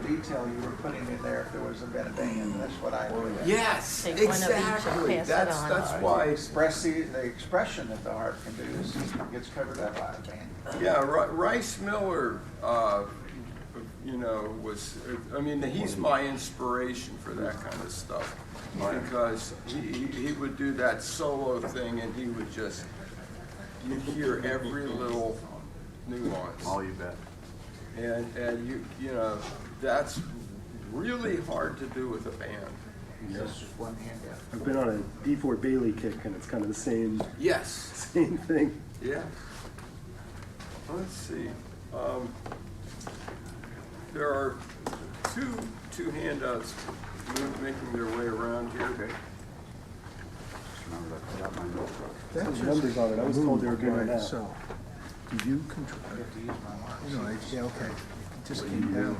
detail you were putting in there if there was been a band. That's what I do. Yes, Take one of each and exactly. pass it That's on. why. The expression that the heart can do gets covered up by a band. Yeah, Rice Miller, he's my inspiration for that kind of stuff, because he would do that solo thing, and he would just, you'd hear every little nuance. Oh, you bet. And you know, that's really hard to do with a band. Just one hand out. I've been on a D4 Bailey kick, and it's kind of the same Yes. thing. Yeah. Let's see. There are two handouts making their way around here. Okay. Just remember to put out my notebook. There's numbers on it. I was told they were doing that. So, do you control? I have to use my marks. No, yeah, okay. It just came down.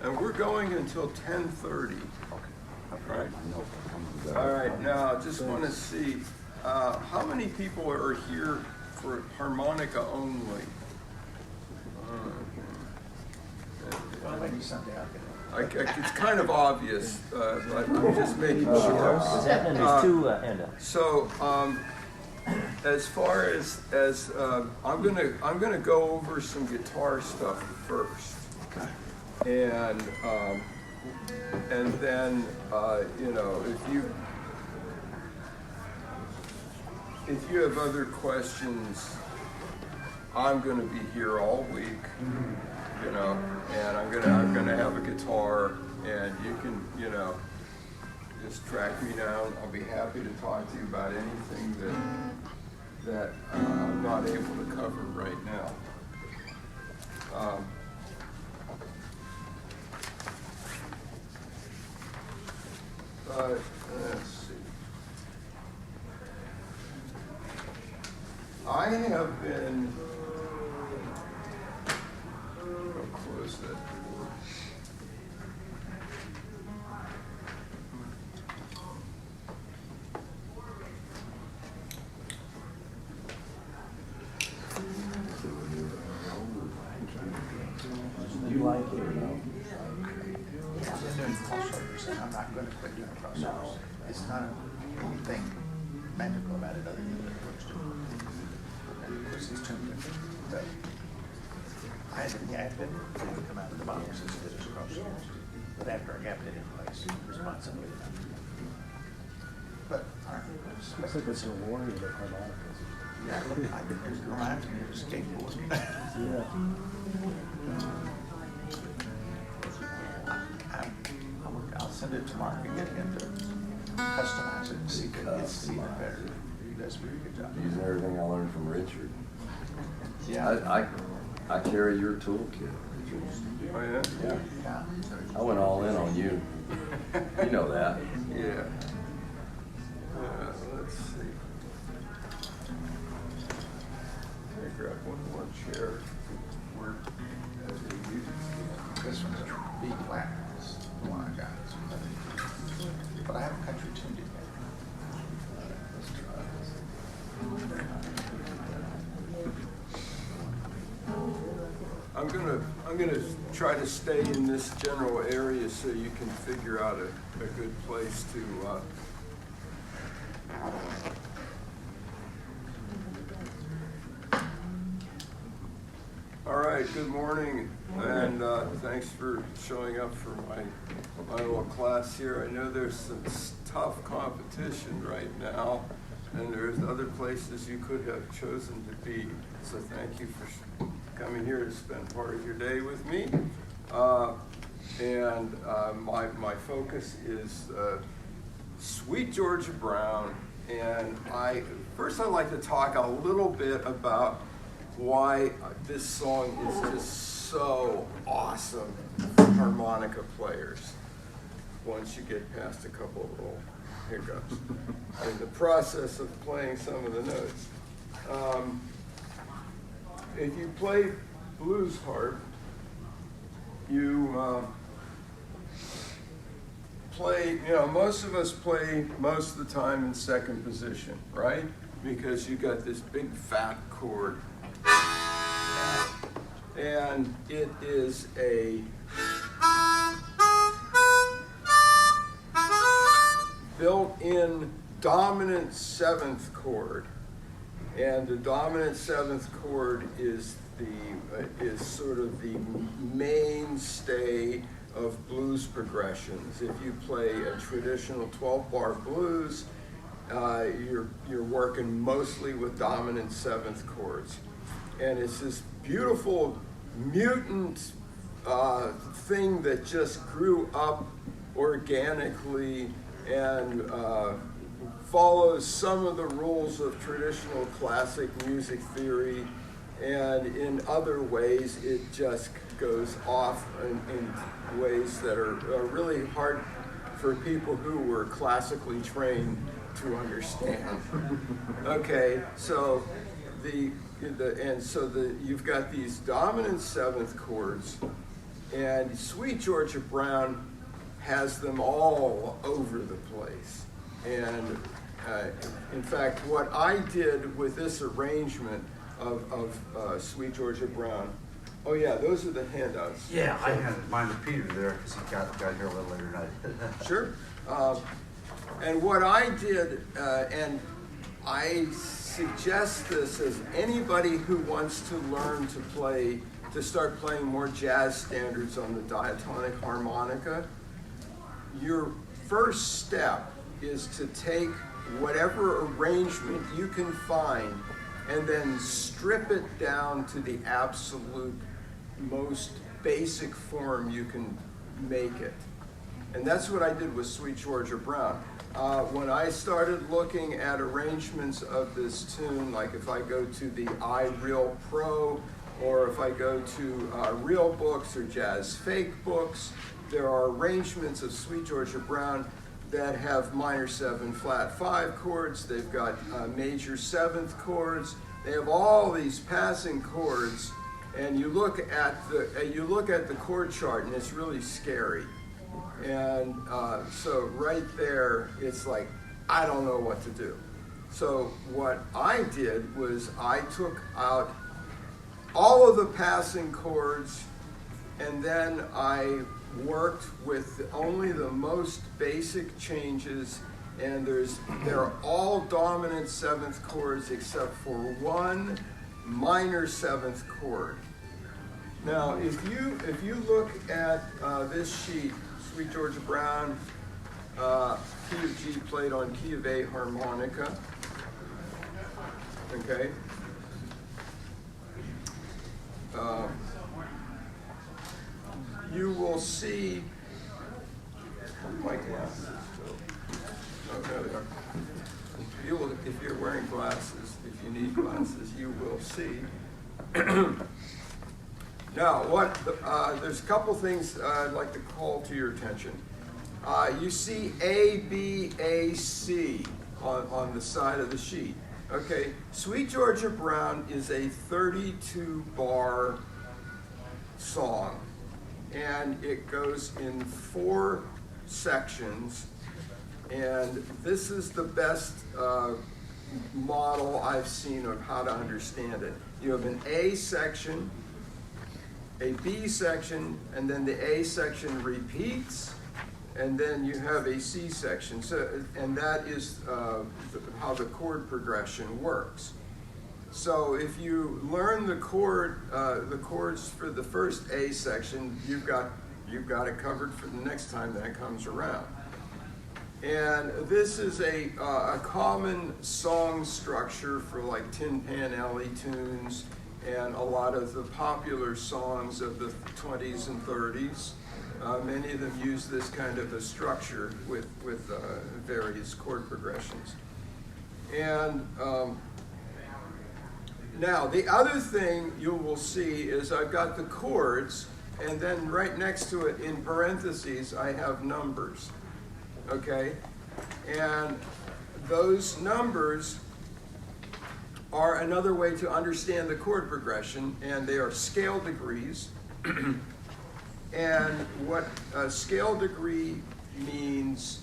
And we're going until 10:30. Right. All right, now I just want to see how many people are here for harmonica only. Maybe someday I'll get it. It's kind of obvious, but I'm just making sure. There's two handouts. So, as far as I'm gonna go over some guitar stuff first, and then you know, if you have other questions, I'm gonna be here all week, you know, and I'm gonna have a guitar, and you can, you know, just track me down. I'll be happy to talk to you about anything that I'm not able to cover right now. But let's see. I have been. I'll close that door. You like it or no? I've been doing crossovers, and I'm not going to quit doing crossovers. No. It's not anything magical about it other than the approach to it. And of course, it's tuned in. But I had been able to come out of the box as good as crossovers. But after I got it in place, responsibility. But Looks like it's a warning about harmonicas. yeah, look, it reminds me of skateboarding. Yeah. I'll send it to Mark and get him to customize it and see if it gets even better. He does a pretty good job. Using everything I learned from Richard. Yeah. I carry your toolkit, Richard. Oh yeah? Yeah. Yeah. I went all in on you. You know that. Yeah. Let's see. Let me grab one more chair. This one's a B flat. It's the one I got. But I have a country tuned in there. Let's try this. I'm gonna try to stay in this general area so you can figure out a good place to. All right, good morning, and thanks for showing up for my little class here. I know there's some tough competition right now, and there's other places you could have chosen to be. So thank you for coming here to spend part of your day with me. My focus is Sweet Georgia Brown, and I'd like to talk a little bit about why this song is just so awesome for harmonica players once you get past a couple of little hiccups in the process of playing some of the notes. If you play blues harp, you play, most of us play most of the time in second position, right? Because you got this big fat chord. And it is a built-in dominant seventh chord. And the dominant seventh chord is sort of the mainstay of blues progressions. If you play a traditional 12-bar blues, you're working mostly with dominant seventh chords. And it's this beautiful mutant thing that just grew up organically and follows some of the rules of traditional classic music theory, and in other ways it just goes off in ways that are really hard for people who were classically trained to understand. Okay, so you've got these dominant seventh chords, and Sweet Georgia Brown has them all over the place. And in fact, what I did with this arrangement of Sweet Georgia Brown, oh yeah, those are the handouts. Yeah, I had mine with Peter there because he got here a little later tonight. Sure. And what I did, and I suggest this as anybody who wants to learn to start playing more jazz standards on the diatonic harmonica, your first step is to take whatever arrangement you can find and then strip it down to the absolute most basic form you can make it. And that's what I did with Sweet Georgia Brown. When I started looking at arrangements of this tune, like if I go to the iReal Pro, or if I go to Real Books or Jazz Fake Books, there are arrangements of Sweet Georgia Brown that have minor 7 flat 5 chords. They've got major 7th chords. They have all these passing chords, and you look at the chord chart, and it's really scary. And so right there, it's like, I don't know what to do. So what I did was I took out all of the passing chords, and then I worked with only the most basic changes, and they're all dominant 7th chords except for one minor 7th chord. Now, if you look at this sheet, Sweet Georgia Brown, key of G played on key of A harmonica, okay? You will see, my glasses, oh, there they are. If you're wearing glasses, if you need glasses, you will see. Now, there's a couple things I'd like to call to your attention. You see A, B, A, C on the side of the sheet. Okay, Sweet Georgia Brown is a 32-bar song, and it goes in 4 sections, and this is the best model I've seen of how to understand it. You have an A section, a B section, and then the A section repeats, and then you have a C section. So, and that is how the chord progression works. So if you learn the chords for the first A section, you've got it covered for the next time that comes around. And this is a common song structure for like Tin Pan Alley tunes and a lot of the popular songs of the 20s and 30s. Many of them use this kind of a structure with various chord progressions. And now the other thing you will see is I've got the chords, and then right next to it in parentheses I have numbers. Okay, and those numbers are another way to understand the chord progression, and they are scale degrees. And what a scale degree means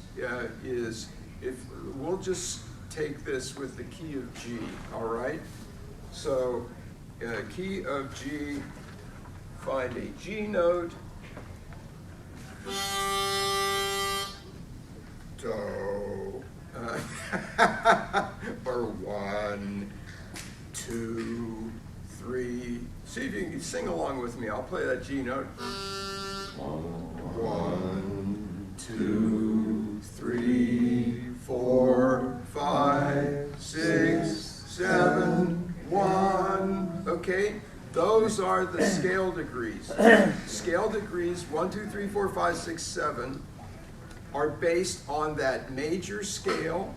is, if we'll just take this with the key of G, all right? So key of G find a G note, do, or 1, 2, 3. See if you can sing along with me. I'll play that G note. 1, 2, 3, 4, 5, 6, 7, 1. Okay, those are the scale degrees. Scale degrees 1, 2, 3, 4, 5, 6, 7 are based on that major scale.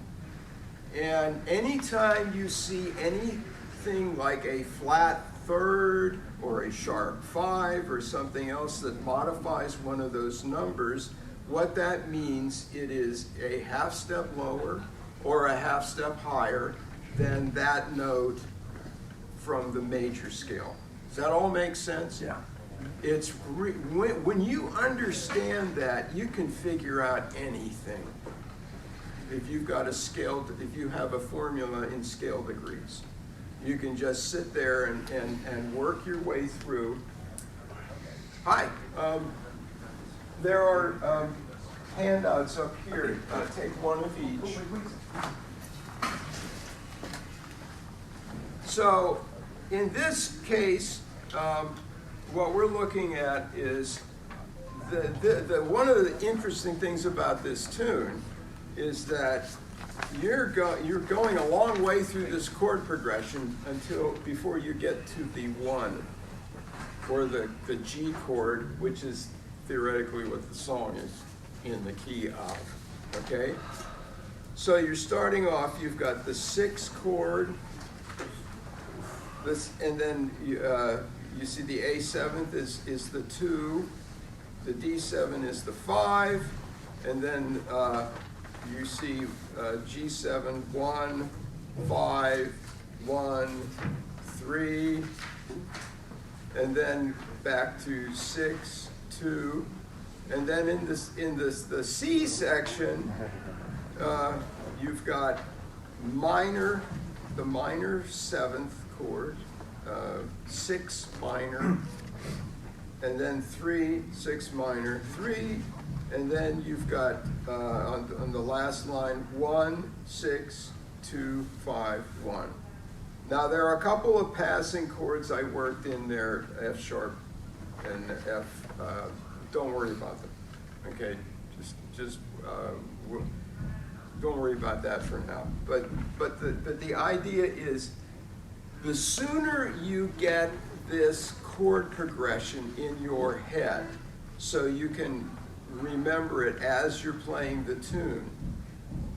And anytime you see anything like a flat third or a sharp 5 or something else that modifies one of those numbers, what that means, it is a half step lower or a half step higher than that note from the major scale. Does that all make sense? Yeah. It's when you understand that, you can figure out anything. If you've got if you have a formula in scale degrees, you can just sit there and work your way through. Hi, there are handouts up here. Take one of each. So, in this case, what we're looking at is one of the interesting things about this tune is that you're going a long way through this chord progression before you get to the 1 or the G chord, which is theoretically what the song is in the key of. Okay, so you're starting off. You've got the 6 chord. And then you see the A7th is the 2, the D7 is the 5, and then you see G7, 1, 5, 1, 3, and then back to 6, 2, and then in the C section, you've got the minor 7th chord, 6 minor, and then 3, 6 minor, 3, and then you've got on the last line 1, 6, 2, 5, 1. Now there are a couple of passing chords I worked in there, F sharp and F. Don't worry about them. Okay, just don't worry about that for now. But the idea is, the sooner you get this chord progression in your head, so you can remember it as you're playing the tune,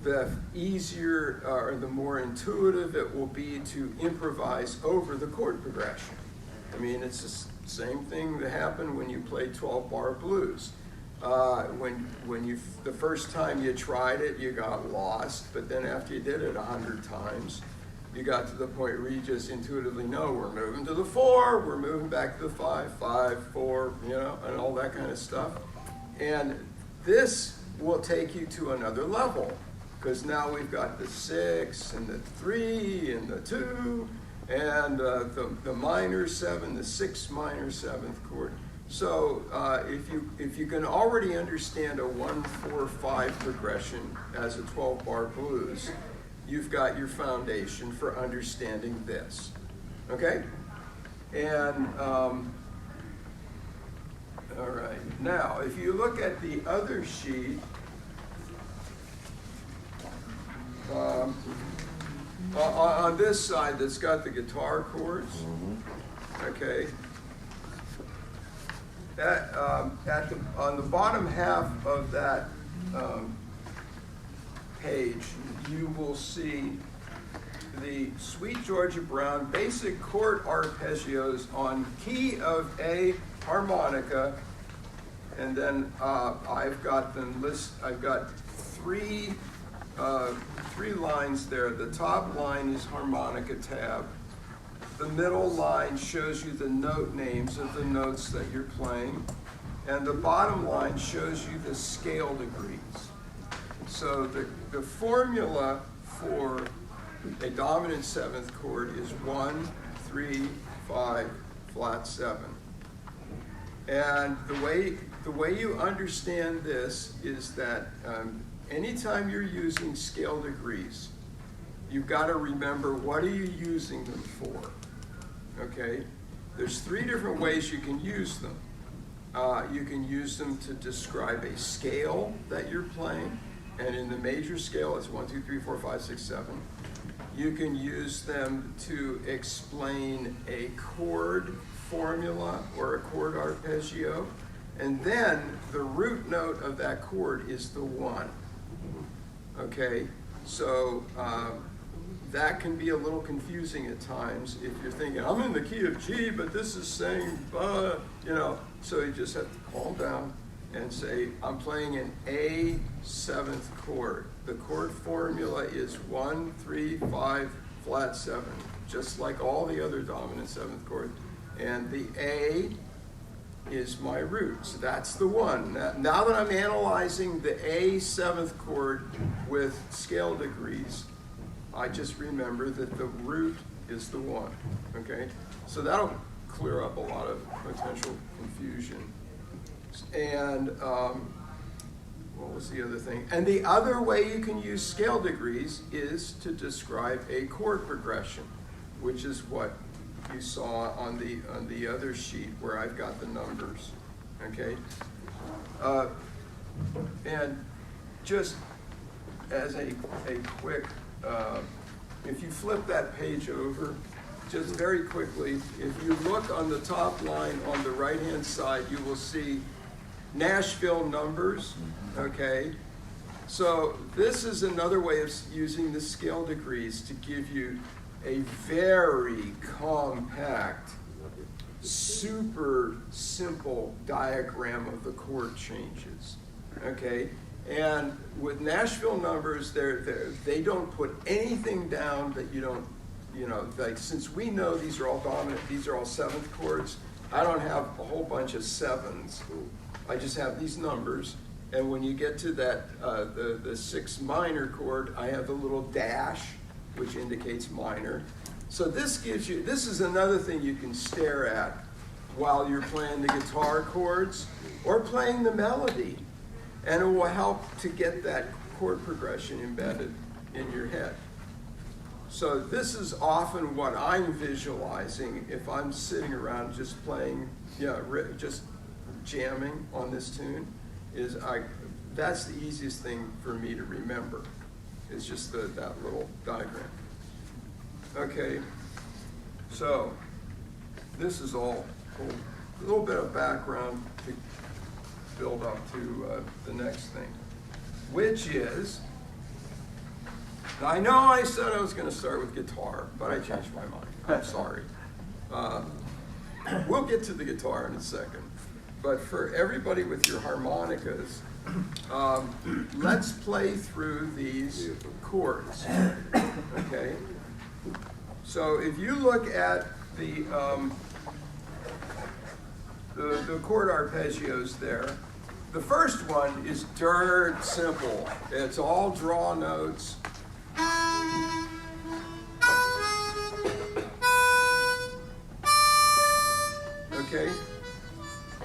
the easier or the more intuitive it will be to improvise over the chord progression. I mean, it's the same thing that happened when you play 12-bar blues. The first time you tried it, you got lost, but then after you did it 100 times, you got to the point where you just intuitively know we're moving to the 4, we're moving back to the 5, 5, 4, and all that kind of stuff. And this will take you to another level, because now we've got the 6 and the 3 and the 2 and the minor 7, the 6 minor 7th chord. So if you can already understand a 1, 4, 5 progression as a 12-bar blues, you've got your foundation for understanding this. Okay? And all right. Now, if you look at the other sheet, on this side that's got the guitar chords, okay, that on the bottom half of that page, you will see the Sweet Georgia Brown basic chord arpeggios on key of A harmonica, and then I've got them I've got three lines there. The top line is harmonica tab. The middle line shows you the note names of the notes that you're playing, and the bottom line shows you the scale degrees. So the formula for a dominant 7th chord is 1, 3, 5, flat 7. And the way you understand this is that anytime you're using scale degrees, you've got to remember, what are you using them for? Okay? There's 3 different ways you can use them. You can use them to describe a scale that you're playing, and in the major scale it's 1, 2, 3, 4, 5, 6, 7. You can use them to explain a chord formula or a chord arpeggio, and then the root note of that chord is the 1. Okay, so that can be a little confusing at times if you're thinking, I'm in the key of G, but this is saying, you know, so you just have to calm down and say, I'm playing an A 7th chord. The chord formula is 1, 3, 5, flat 7, just like all the other dominant 7th chords. And the A is my root, so that's the 1. Now that I'm analyzing the A 7th chord with scale degrees, I just remember that the root is the 1, okay? So that'll clear up a lot of potential confusion. And what was the other thing? And the other way you can use scale degrees is to describe a chord progression, which is what you saw on the other sheet where I've got the numbers, okay? And just as a quick, if you flip that page over, just very quickly, if you look on the top line on the right-hand side, you will see Nashville numbers, okay? So this is another way of using the scale degrees to give you a very compact, super simple diagram of the chord changes, okay? And with Nashville numbers, they don't put anything down that you don't, you know, like, since we know these are all dominant, these are all 7th chords, I don't have a whole bunch of 7s. I just have these numbers, and when you get to that, the 6 minor chord, I have the little dash, which indicates minor. So this gives you, this is another thing you can stare at while you're playing the guitar chords or playing the melody, and it will help to get that chord progression embedded in your head. So this is often what I'm visualizing if I'm sitting around just playing, just jamming on this tune, is that's the easiest thing for me to remember, is just that little diagram. Okay, so this is all cool. A little bit of background to build up to the next thing, which is, now I know I said I was going to start with guitar, but I changed my mind. I'm sorry. We'll get to the guitar in a second. But for everybody with your harmonicas, let's play through these chords, okay? So if you look at the chord arpeggios there, the first one is dirt simple. It's all draw notes. Okay?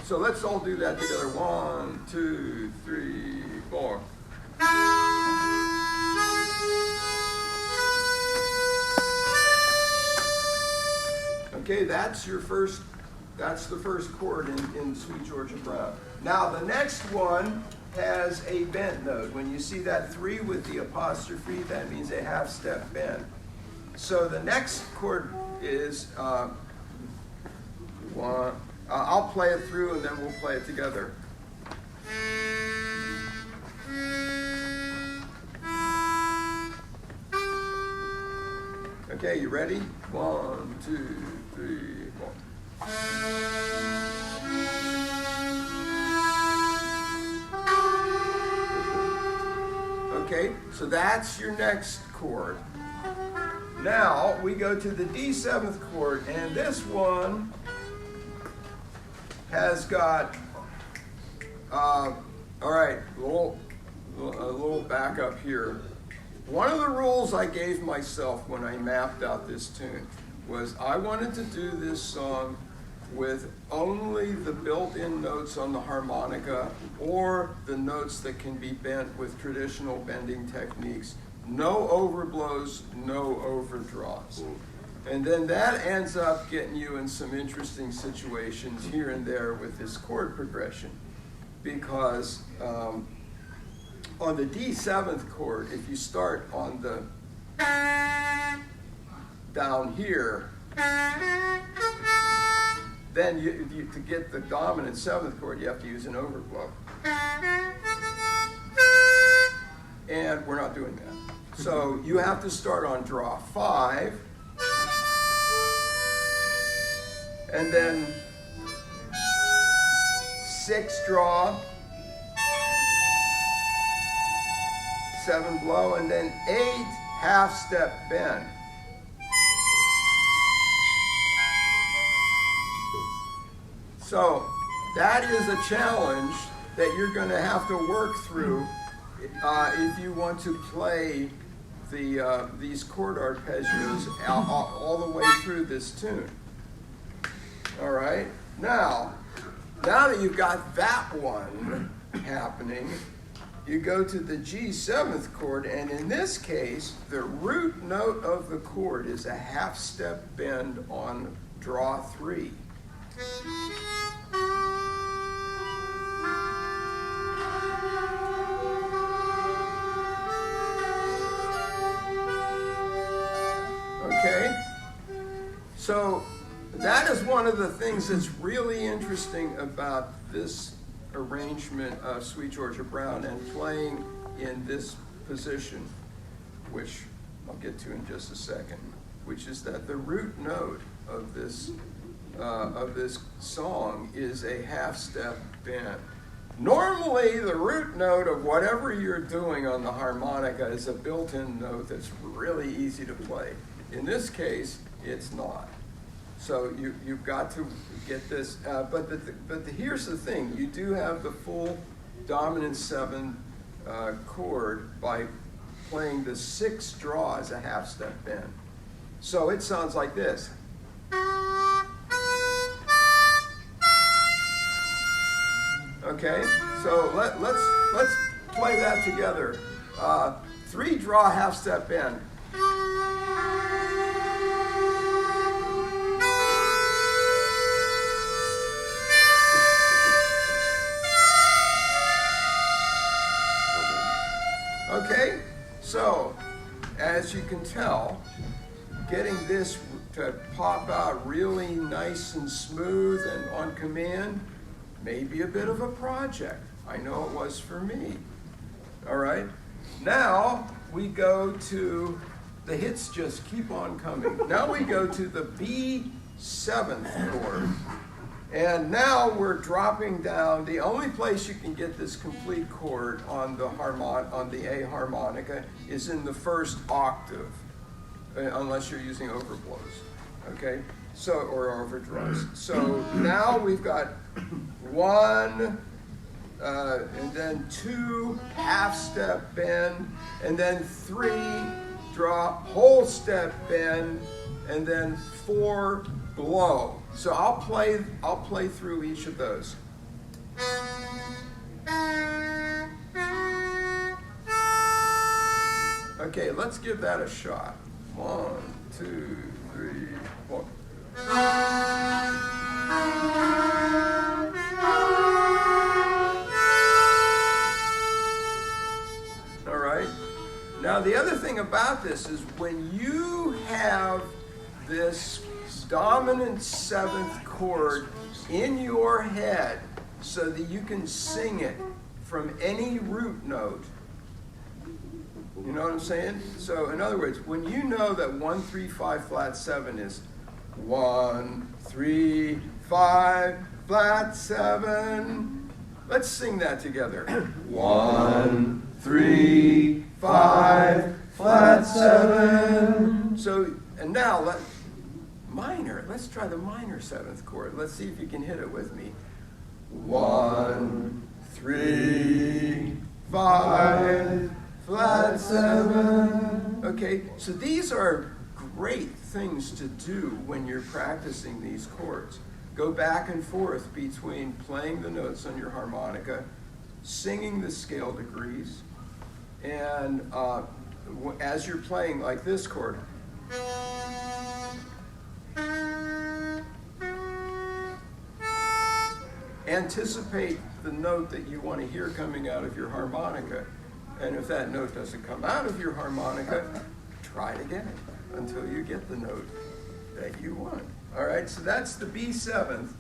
So let's all do that together. 1, 2, 3, 4. Okay, that's the first chord in Sweet Georgia Brown. Now the next one has a bent note. When you see that 3 with the apostrophe, that means a half step bend. So the next chord is 1. I'll play it through and then we'll play it together. Okay, you ready? 1, 2, 3, 4. Okay, so that's your next chord. Now we go to the D 7th chord, and this one has got, all right, a little back up here. One of the rules I gave myself when I mapped out this tune was I wanted to do this song with only the built-in notes on the harmonica or the notes that can be bent with traditional bending techniques. No overblows, no overdraws. And then that ends up getting you in some interesting situations here and there with this chord progression. Because on the D7th chord, if you start on the down here, then to get the dominant 7th chord, you have to use an overblow. And we're not doing that. So you have to start on draw 5, and then 6 draw, 7 blow, and then 8 half-step bend. So that is a challenge that you're going to have to work through if you want to play these chord arpeggios all the way through this tune. All right? Now that you've got that one happening, you go to the G7th chord, and in this case, the root note of the chord is a half-step bend on draw 3. Okay? So that is one of the things that's really interesting about this arrangement of Sweet Georgia Brown and playing in this position, which I'll get to in just a second, which is that the root note of this song is a half-step bend. Normally, the root note of whatever you're doing on the harmonica is a built-in note that's really easy to play. In this case, it's not. So you've got to get this, but here's the thing. You do have the full dominant 7 chord by playing the 6 draw as a half-step bend. So it sounds like this. Okay, so let's play that together. 3 draw, half-step bend. Okay, so as you can tell, getting this to pop out really nice and smooth and on command may be a bit of a project. I know it was for me. All right, now we go to, the hits just keep on coming. Now we go to the B7th chord. And now we're dropping down. The only place you can get this complete chord on the A harmonica is in the first octave, unless you're using overblows, okay? So, or overdraws. So now we've got 1, and then 2 half-step bend, and then 3 draw whole step bend, and then 4 blow. So I'll play through each of those. Okay, let's give that a shot. 1, 2, 3, 4. All right. Now the other thing about this is when you have this dominant 7th chord in your head so that you can sing it from any root note. You know what I'm saying? So in other words, when you know that 1, 3, 5 flat 7 is 1, 3, 5 flat 7. Let's sing that together. 1, 3, 5 flat 7. So, and now let's try the minor 7th chord. Let's see if you can hit it with me. 1, 3, 5 flat 7. Okay, so these are great things to do when you're practicing these chords. go back and forth between playing the notes on your harmonica, singing the scale degrees, and as you're playing like this chord, anticipate the note that you want to hear coming out of your harmonica. And if that note doesn't come out of your harmonica, try it again until you get the note that you want. All right, so that's the B7th.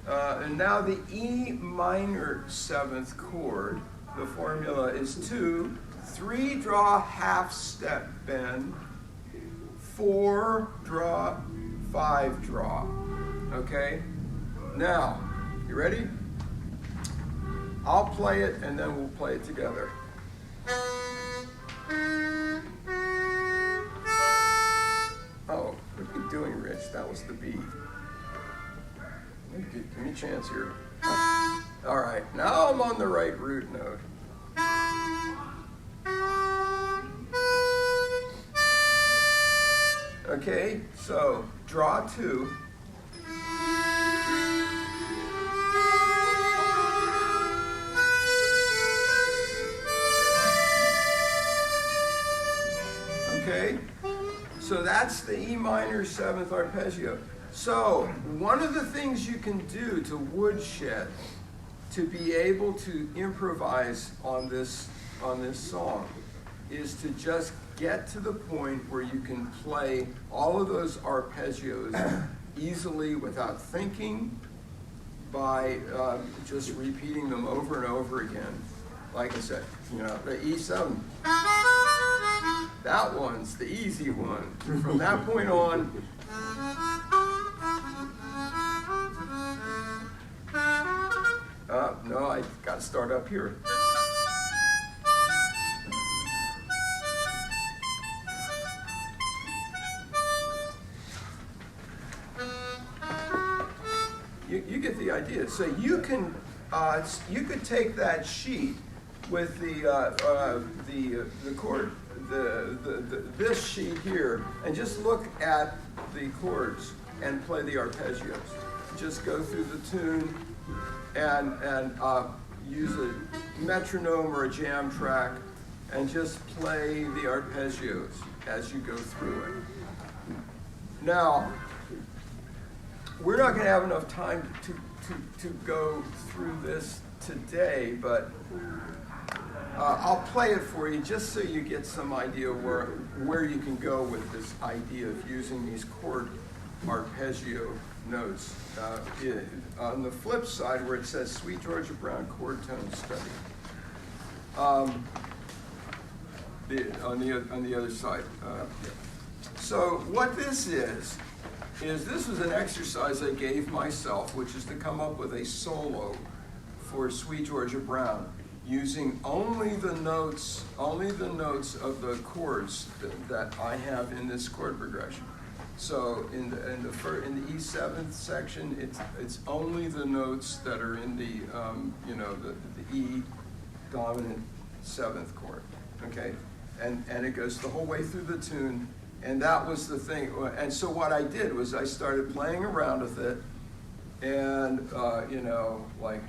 And now the E minor 7th chord, the formula is 2, 3 draw half step bend, 4 draw, 5 draw. Okay? Now, you ready? I'll play it and then we'll play it together. Oh, what are you doing, Rich? That was the B. Give me a chance here. All right, now I'm on the right root note. Okay, so draw 2. Okay, so that's the E minor 7th arpeggio. So one of the things you can do to woodshed to be able to improvise on this song is to just get to the point where you can play all of those arpeggios easily without thinking, by just repeating them over and over again. Like I said, the E7. That one's the easy one. From that point on, no, I got to start up here. You get the idea. So you can you could take that sheet with the chord, this sheet here, and just look at the chords and play the arpeggios. Just go through the tune and use a metronome or a jam track and just play the arpeggios as you go through it. Now, we're not going to have enough time to go through this today, but I'll play it for you just so you get some idea where you can go with this idea of using these chord arpeggio notes. On the flip side, where it says Sweet Georgia Brown chord tone study, on the other side. So what this is this is an exercise I gave myself, which is to come up with a solo for Sweet Georgia Brown, using only the notes of the chords that I have in this chord progression. So in the E7th section, it's only the notes that are in the the E dominant 7th chord. Okay, and it goes the whole way through the tune. And that was the thing. And so what I did was I started playing around with it, and like.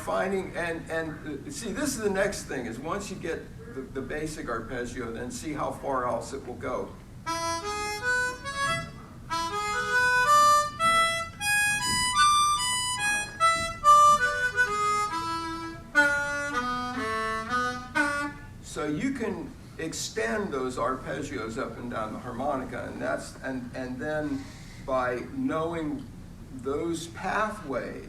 Finding, and see, this is the next thing, is once you get the basic arpeggio, then see how far else it will go. So you can extend those arpeggios up and down the harmonica, and then by knowing those pathways,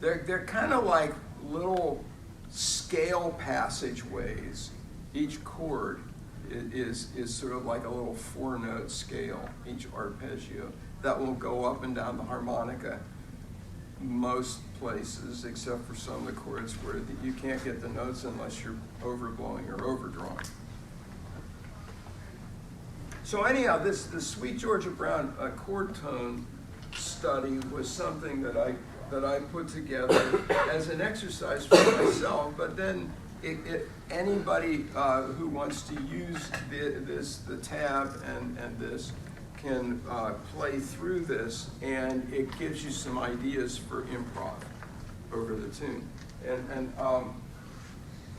they're kind of like little scale passageways. Each chord is sort of like a little 4-note scale, each arpeggio, that will go up and down the harmonica most places, except for some of the chords where you can't get the notes unless you're overblowing or overdrawing. So anyhow, the Sweet Georgia Brown chord tone study was something that I put together as an exercise for myself, but then anybody who wants to use the tab and this can play through this, and it gives you some ideas for improv over the tune. And I'm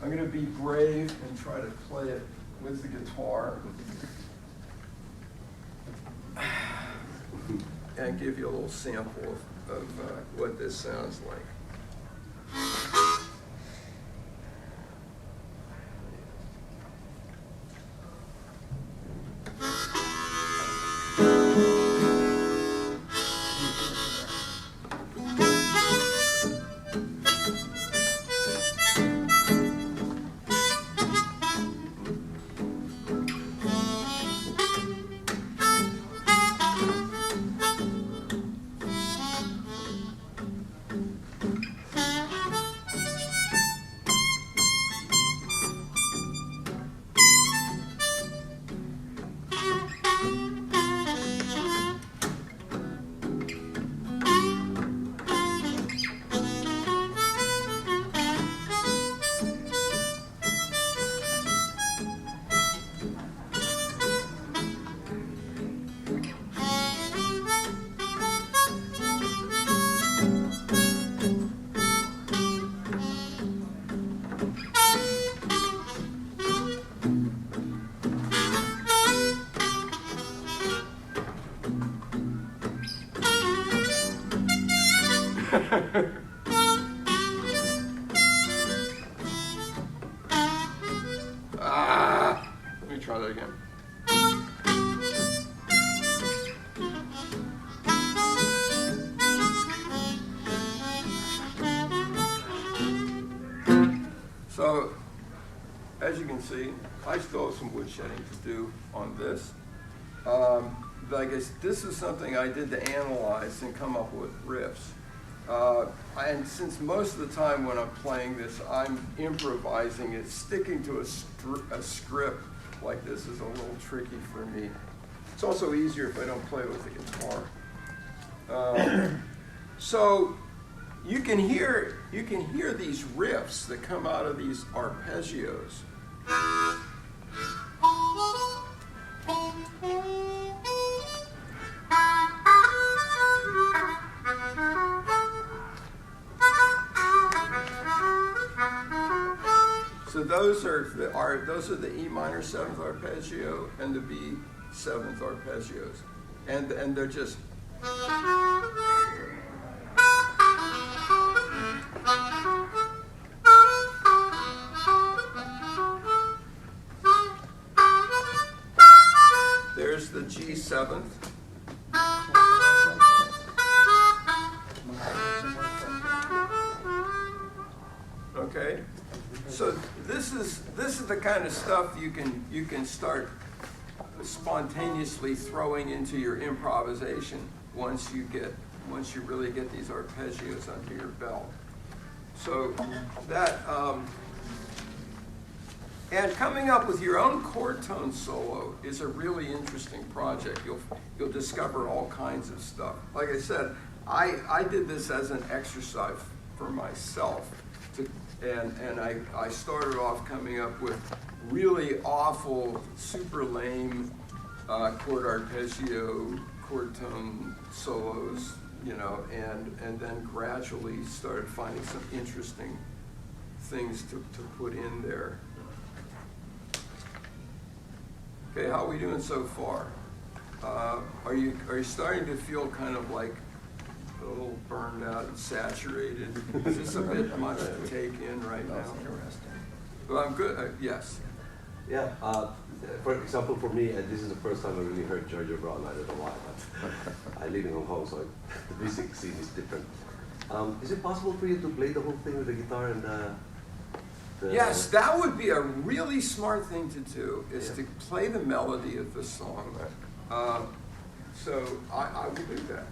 going to be brave and try to play it with the guitar and give you a little sample of what this sounds like. Let me try that again. So, as you can see, I still have some wood shedding to do on this. But I guess this is something I did to analyze and come up with riffs. And since most of the time when I'm playing this, I'm improvising it, sticking to a script like this is a little tricky for me. It's also easier if I don't play with the guitar. So you can hear these riffs that come out of these arpeggios. So those are the E minor 7th arpeggio and the B 7th arpeggios, and they're just. There's the G 7th. Okay, so this is the kind of stuff you can start spontaneously throwing into your improvisation once you really get these arpeggios under your belt. So that and coming up with your own chord tone solo is a really interesting project. You'll discover all kinds of stuff. Like I said, I did this as an exercise for myself. And I started off coming up with really awful, super lame chord arpeggio, chord tone solos, and then gradually started finding some interesting things to put in there. Okay, how are we doing so far? Are you starting to feel kind of like a little burned out and saturated? Is this a bit much to take in right now? Well, I'm good. Yes. Yeah. For example, for me, this is the first time I really heard Georgia Brown. I don't know why, but I live in Hong Kong, so the music scene is different. Is it possible for you to play the whole thing with the guitar and the Yes, that would be a really smart thing to do, is to play the melody of the song. So I will do that.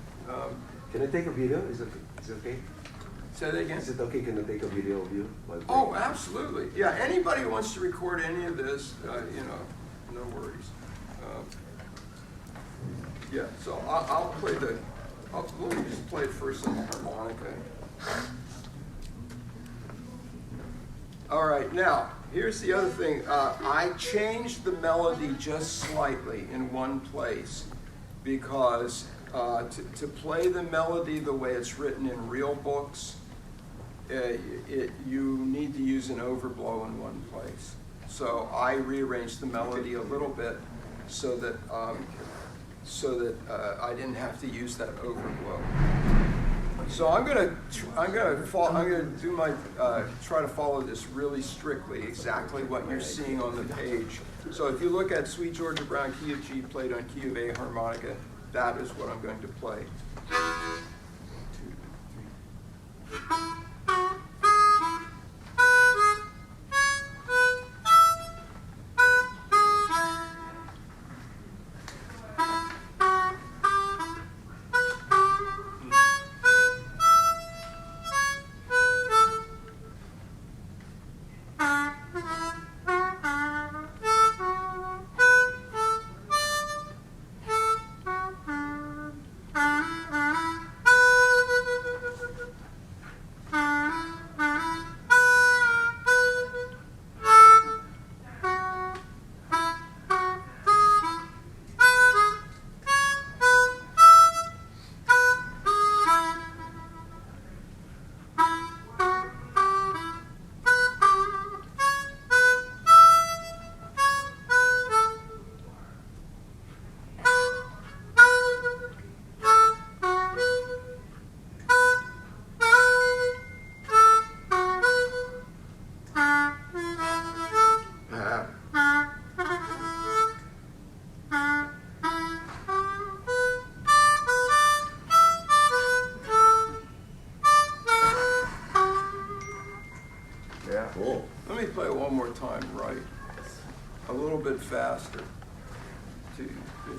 Can I take a video? Is it okay? Say that again? Is it okay? Can I take a video of you? Oh, absolutely. Yeah, anybody who wants to record any of this, no worries. Yeah, so I'll play let me just play it first on the harmonica. All right, now, here's the other thing. I changed the melody just slightly in one place because to play the melody the way it's written in real books, you need to use an overblow in one place. So I rearranged the melody a little bit so that I didn't have to use that overblow. So I'm gonna do my try to follow this really strictly, exactly what you're seeing on the page. So if you look at Sweet Georgia Brown, key of G played on key of A harmonica, that is what I'm going to play. Cool. Let me play it one more time, right? A little bit faster. 2, 3.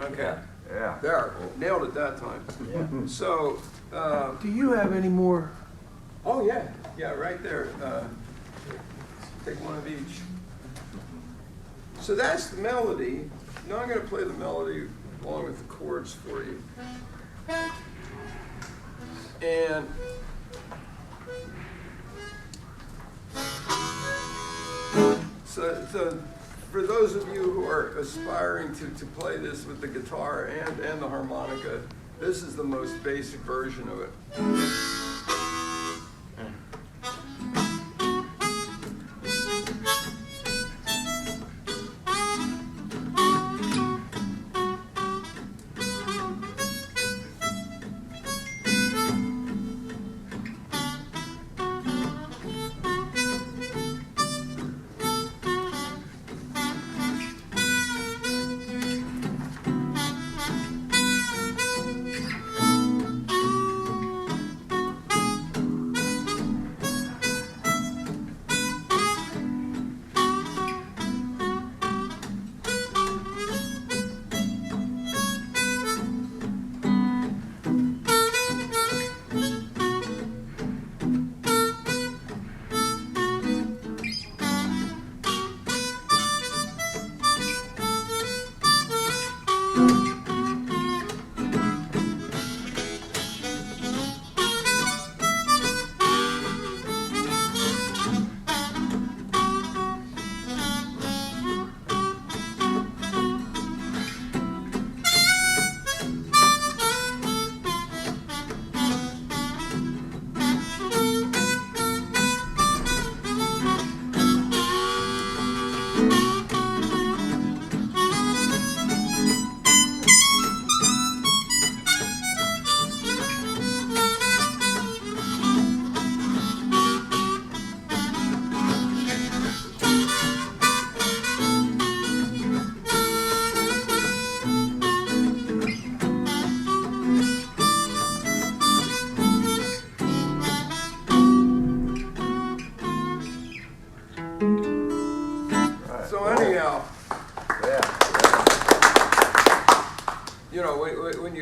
Okay. Yeah. There, nailed it that time. Yeah. So, Do you have any more? oh yeah, right there. Take one of each. So that's the melody. Now I'm going to play the melody along with the chords for you. And so for those of you who are aspiring to play this with the guitar and the harmonica, this is the most basic version of it.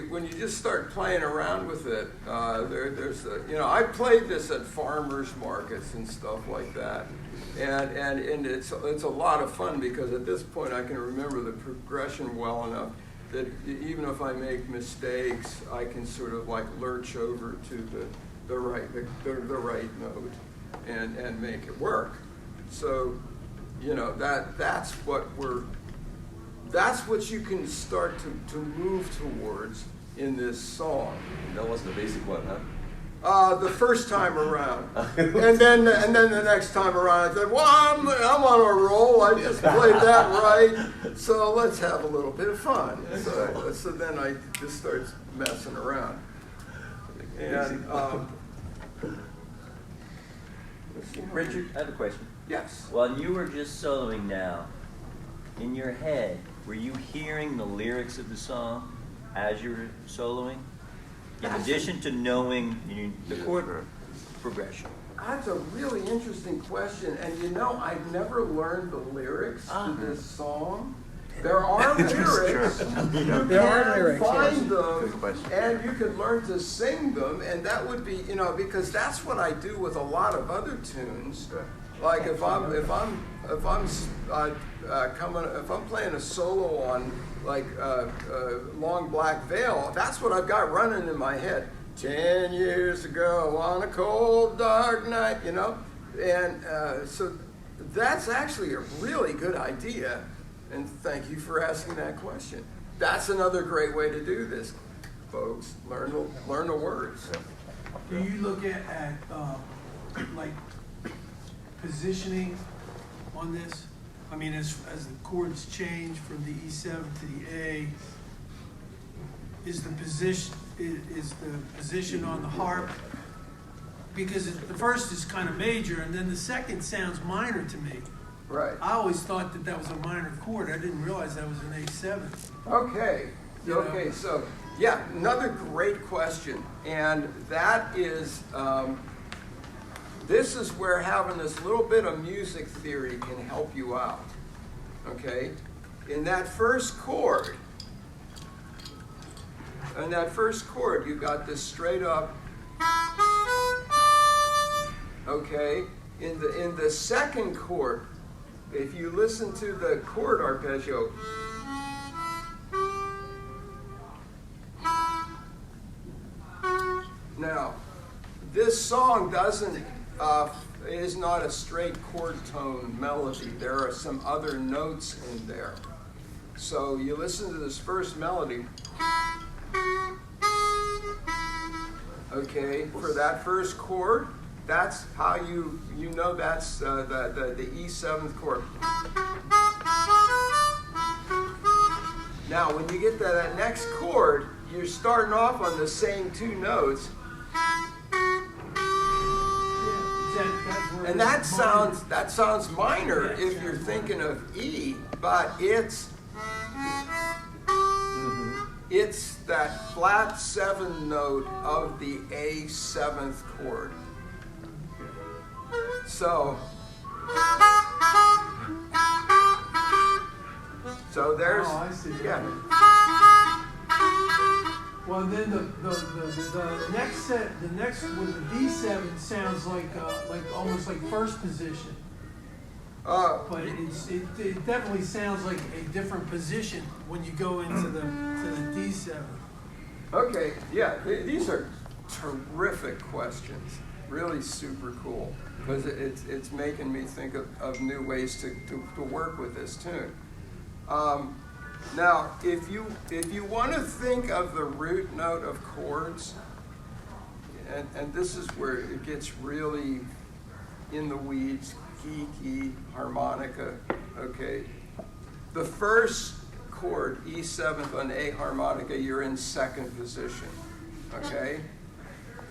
when you just start playing around with it, there's I played this at farmers markets and stuff like that, and it's a lot of fun because at this point I can remember the progression well enough that even if I make mistakes, I can sort of like lurch over to the right note and make it work. So, that's what you can start to move towards in this song. That was the basic one, huh? The first time around, and then the next time around, I said, "Well, I'm on a roll. I just played that right, so let's have a little bit of fun." So then I just start messing around, and Richard, I have a question. yes. While you were just soloing now, in your head, were you hearing the lyrics of the song as you were soloing? In addition to knowing the chord progression. That's a really interesting question, and I've never learned the lyrics to this song. There are lyrics. You can find them, and you can learn to sing them, and that would be, because that's what I do with a lot of other tunes. Like if I'm playing a solo on like Long Black Veil, that's what I've got running in my head. 10 years ago on a cold dark night, and so that's actually a really good idea. And thank you for asking that question. That's another great way to do this, folks. Learn the words. Do you look at like positioning on this? I mean, as the chords change from the E7 to the A, is the position on the harp? Because the first is kind of major, and then the second sounds minor to me. Right. I always thought that was a minor chord. I didn't realize that was an A7. Okay. Okay. So yeah, another great question, and that is. This is where having this little bit of music theory can help you out, okay? In that first chord, you got this straight up, okay? In the second chord, if you listen to the chord arpeggio, now, this song is not a straight chord tone melody. There are some other notes in there. So you listen to this first melody. Okay, for that first chord, that's how you know that's the E7th chord. Now, when you get to that next chord, you're starting off on the same two notes. And that sounds minor if you're thinking of E, but it's that flat 7 note of the A7th chord. So there's yeah. Well, then the next with the D7 sounds like almost like first position. But it definitely sounds like a different position when you go into the D7. Okay, yeah, these are terrific questions. Really super cool because it's making me think of new ways to work with this tune. Now, if you want to think of the root note of chords, and this is where it gets really in the weeds, key, harmonica, okay? The first chord, E7th on A harmonica, you're in second position, okay?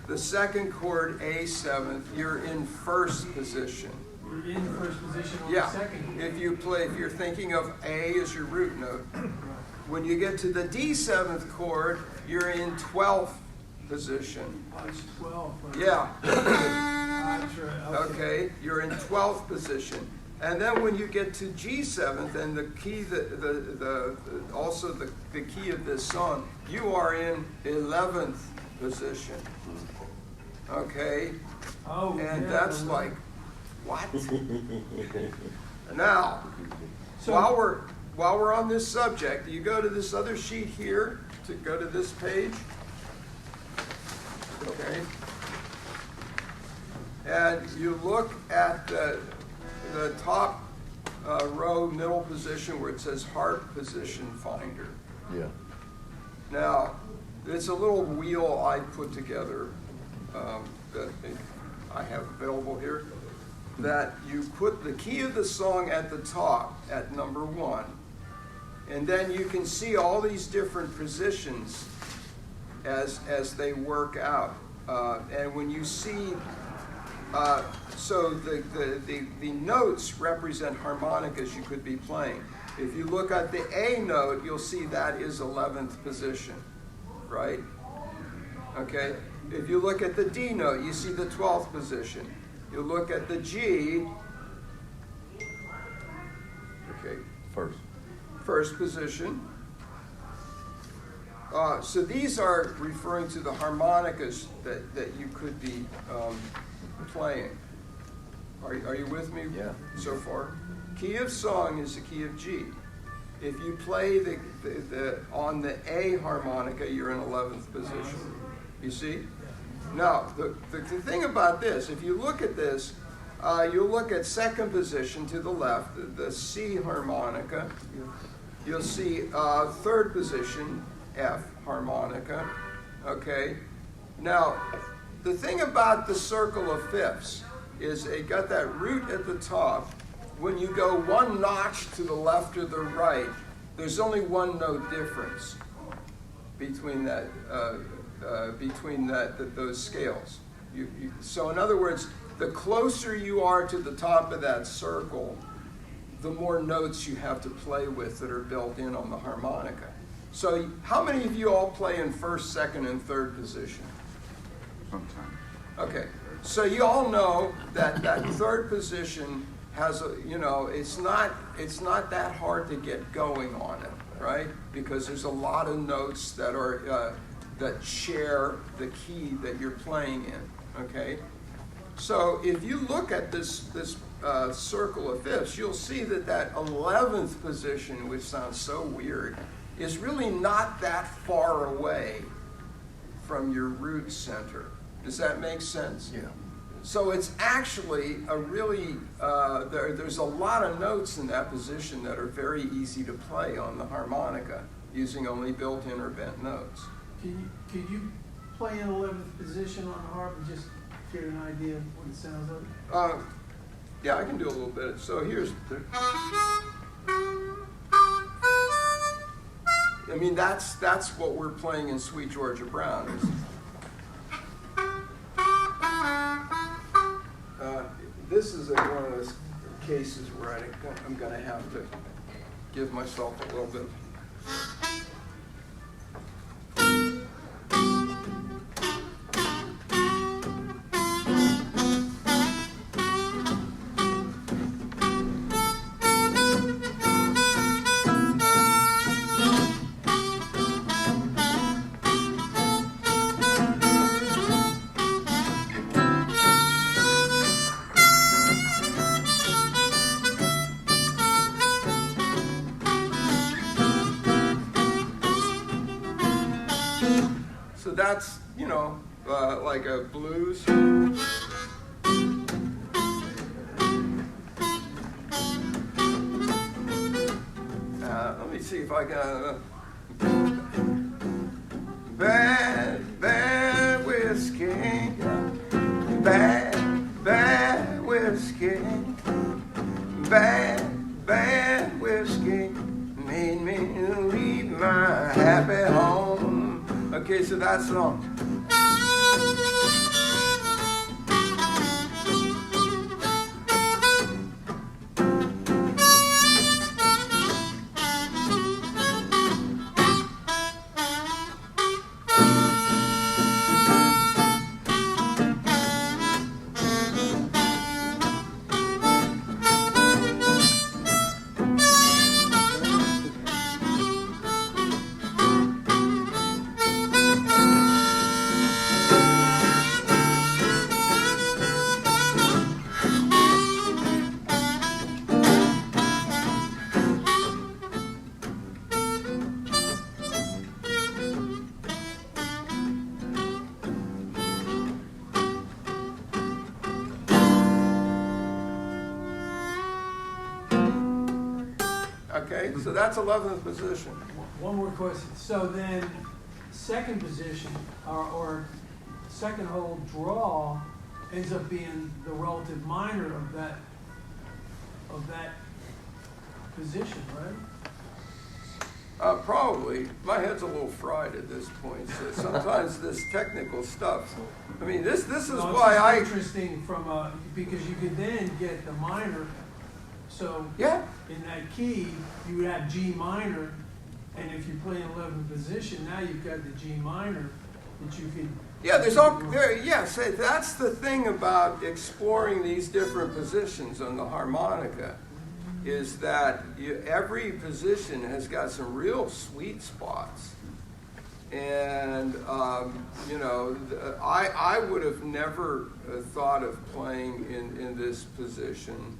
The second chord, A7th, you're in first position. You're in first position on Yeah, the second. if you're thinking of A as your root note. When you get to the D7th chord, you're in 12th position. It's 12. Right? Yeah, That's right. okay, you're in 12th position. And then when you get to G7, then the key, also the key of this song, you are in 11th position. Okay? Oh, And yeah, that's the- like, what? Now, So- while we're on this subject, you go to this other sheet here to go to this page. Okay? And you look at the top row, middle position, where it says harp position finder. Yeah. Now, it's a little wheel I put together that I have available here, that you put the key of the song at the top at number 1, and then you can see all these different positions as they work out. And when you see, so the notes represent harmonicas you could be playing. If you look at the A note, you'll see that is 11th position, right? Okay. If you look at the D note, you see the 12th position. You look at the G, okay, first position. So these are referring to the harmonicas that you could be playing. Are you with me so far? Key of song is the key of G. If you play on the A harmonica, you're in 11th position. You see? Now, the thing about this, if you look at this, you'll look at second position to the left, the C harmonica. You'll see third position, F harmonica. Okay? Now, the thing about the circle of fifths is it got that root at the top. When you go one notch to the left or the right, there's only one note difference between those scales. So in other words, the closer you are to the top of that circle, the more notes you have to play with that are built in on the harmonica. So how many of you all play in first, second, and third position? Sometimes. Okay, so you all know that that third position has a, it's not that hard to get going on it, right? Because there's a lot of notes that are that share the key that you're playing in. Okay, so if you look at this circle of fifths, you'll see that 11th position, which sounds so weird, is really not that far away from your root center. Does that make sense? Yeah. So it's actually a really, there's a lot of notes in that position that are very easy to play on the harmonica using only built-in or bent notes. Could you play in 11th position on the harp and just get an idea of what it sounds like? Yeah, I can do a little bit. So here's, I mean, that's what we're playing in Sweet Georgia Brown. This is one of those cases where I'm going to have to give myself a little bit. So that's, like a blues. Let me see if I can. Bad whiskey. Bad whiskey. Bad whiskey made me leave my happy home. Okay, so that's song. Okay, so that's 11th position. One more question. So then, second position or second whole draw ends up being the relative minor of that position, right? Probably. My head's a little fried at this point. So sometimes this technical stuff. I mean, this is No, why it's I. interesting because you could then get the minor. So Yeah. in that key, you would have G minor, and if you play in 11th position, now you've got the G minor that you can. Yeah, yes, that's the thing about exploring these different positions on the harmonica, is that every position has got some real sweet spots. And, I would have never thought of playing in this position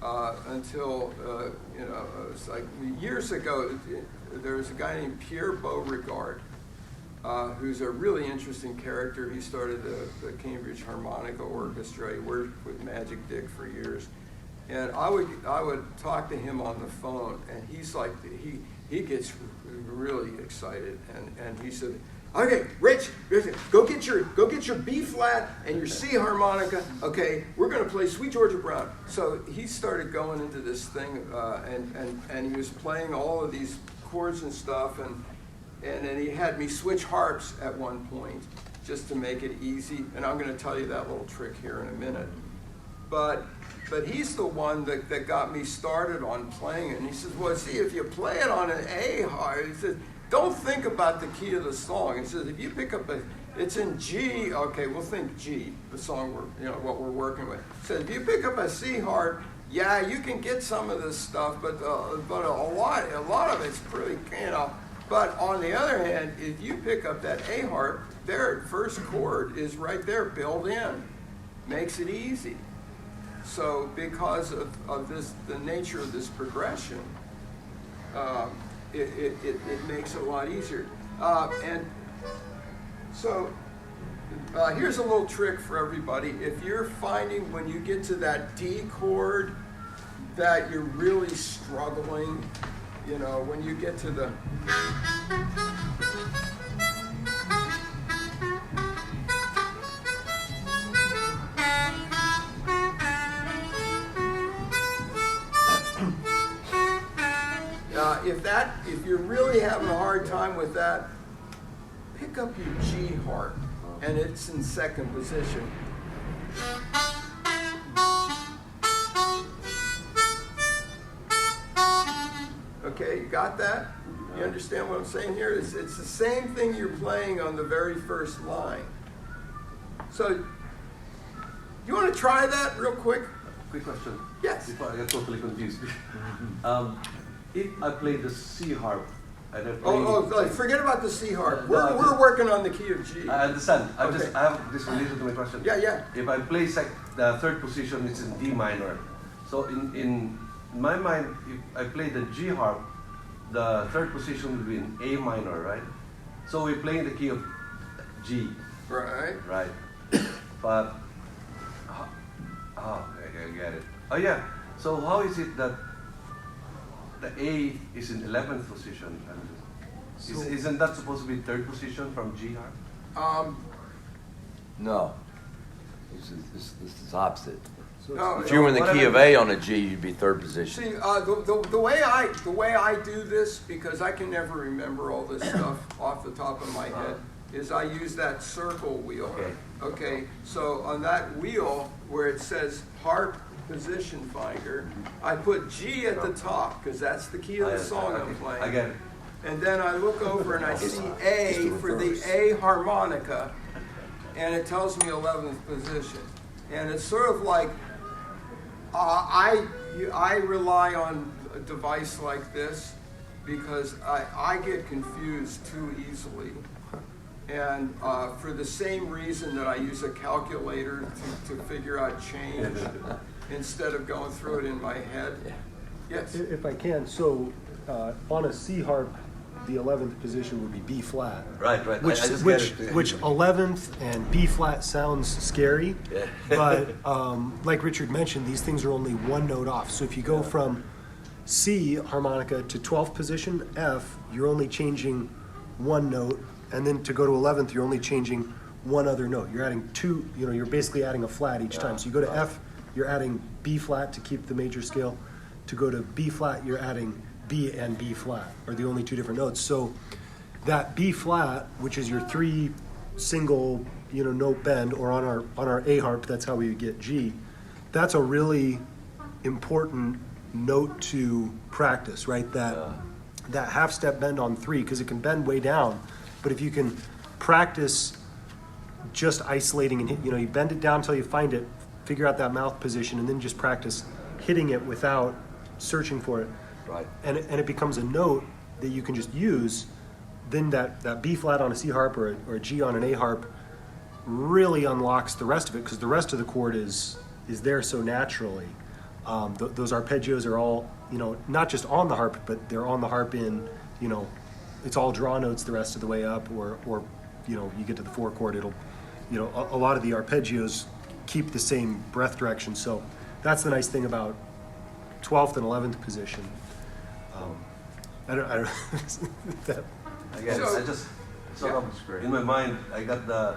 until, it's like years ago, there was a guy named Pierre Beauregard, who's a really interesting character. He started the Cambridge Harmonica Orchestra. He worked with Magic Dick for years. And I would talk to him on the phone, and he's like, he gets really excited, and he said, "Okay, Rich, go get your B flat and your C harmonica. Okay, we're going to play Sweet Georgia Brown." So he started going into this thing, and he was playing all of these chords and stuff, and then he had me switch harps at one point just to make it easy. And I'm going to tell you that little trick here in a minute. But he's the one that got me started on playing it. And he says, well, see, if you play it on an A harp, he says, don't think about the key of the song. He says, if you pick up it's in G, okay, we'll think G, the song what we're working with. He says, if you pick up a C harp, yeah, you can get some of this stuff, but a lot of it's pretty, But on the other hand, if you pick up that A harp, their first chord is right there built in. Makes it easy. So because of this, the nature of this progression, it makes it a lot easier. And so here's a little trick for everybody. If you're finding when you get to that D chord that you're really struggling, when you get to the if you're really having a hard time with that, pick up your G harp, and it's in second position. Okay, you got that? You understand what I'm saying here? It's the same thing you're playing on the very first line. So, you want to try that real quick? Quick question. Yes. Before I get totally confused. If I play the C harp and I play... forget about the C harp. We're working on the key of G. I understand. Okay. I have this related to my question. Yeah. If I play the third position, it's in D minor. So in my mind, if I play the G harp, the third position will be in A minor, right? So we're playing the key of G. Right. Right. But, okay, I get it. Oh yeah, so how is it that the A is in 11th position? Isn't that supposed to be third position from G harp? No. This is opposite. No, If you were in the key of A on a G, you'd be third position. See, the way I do this, because I can never remember all this stuff off the top of my head, is I use that circle wheel. Okay, so on that wheel where it says harp position finder, I put G at the top because that's the key of the song I'm playing. I get it. And then I look over and I see A for the A harmonica, and it tells me 11th position. And it's sort of like I rely on a device like this because I get confused too easily. And for the same reason that I use a calculator to figure out change instead of going through it in my head. Yes? If I can, so on a C harp, the 11th position would be B flat. Right. Which 11th and B flat sounds scary, but like Richard mentioned, these things are only one note off. So if you go from C harmonica to 12th position, F, you're only changing one note, and then to go to 11th, you're only changing one other note. You're adding two, you're basically adding a flat each time. So you go to F, you're adding B flat to keep the major scale. To go to B flat, you're adding B and B flat, are the only two different notes. So that B flat, which is your 3 single, note bend, or on our A harp, that's how we would get G. That's a really important note to practice, right? That half step bend on 3, because it can bend way down, but if you can practice just isolating and hit, you bend it down until you find it, figure out that mouth position, and then just practice hitting it without searching for it. Right. And it becomes a note that you can just use. Then that B flat on a C harp or a G on an A harp really unlocks the rest of it, because the rest of the chord is there so naturally. Those arpeggios are all, not just on the harp, but they're on the harp in, it's all draw notes the rest of the way up, or you get to the 4 chord, it'll, a lot of the arpeggios keep the same breath direction. So that's the nice thing about 12th and 11th position. I don't that, Again, So- I just sort of, in my mind, I got the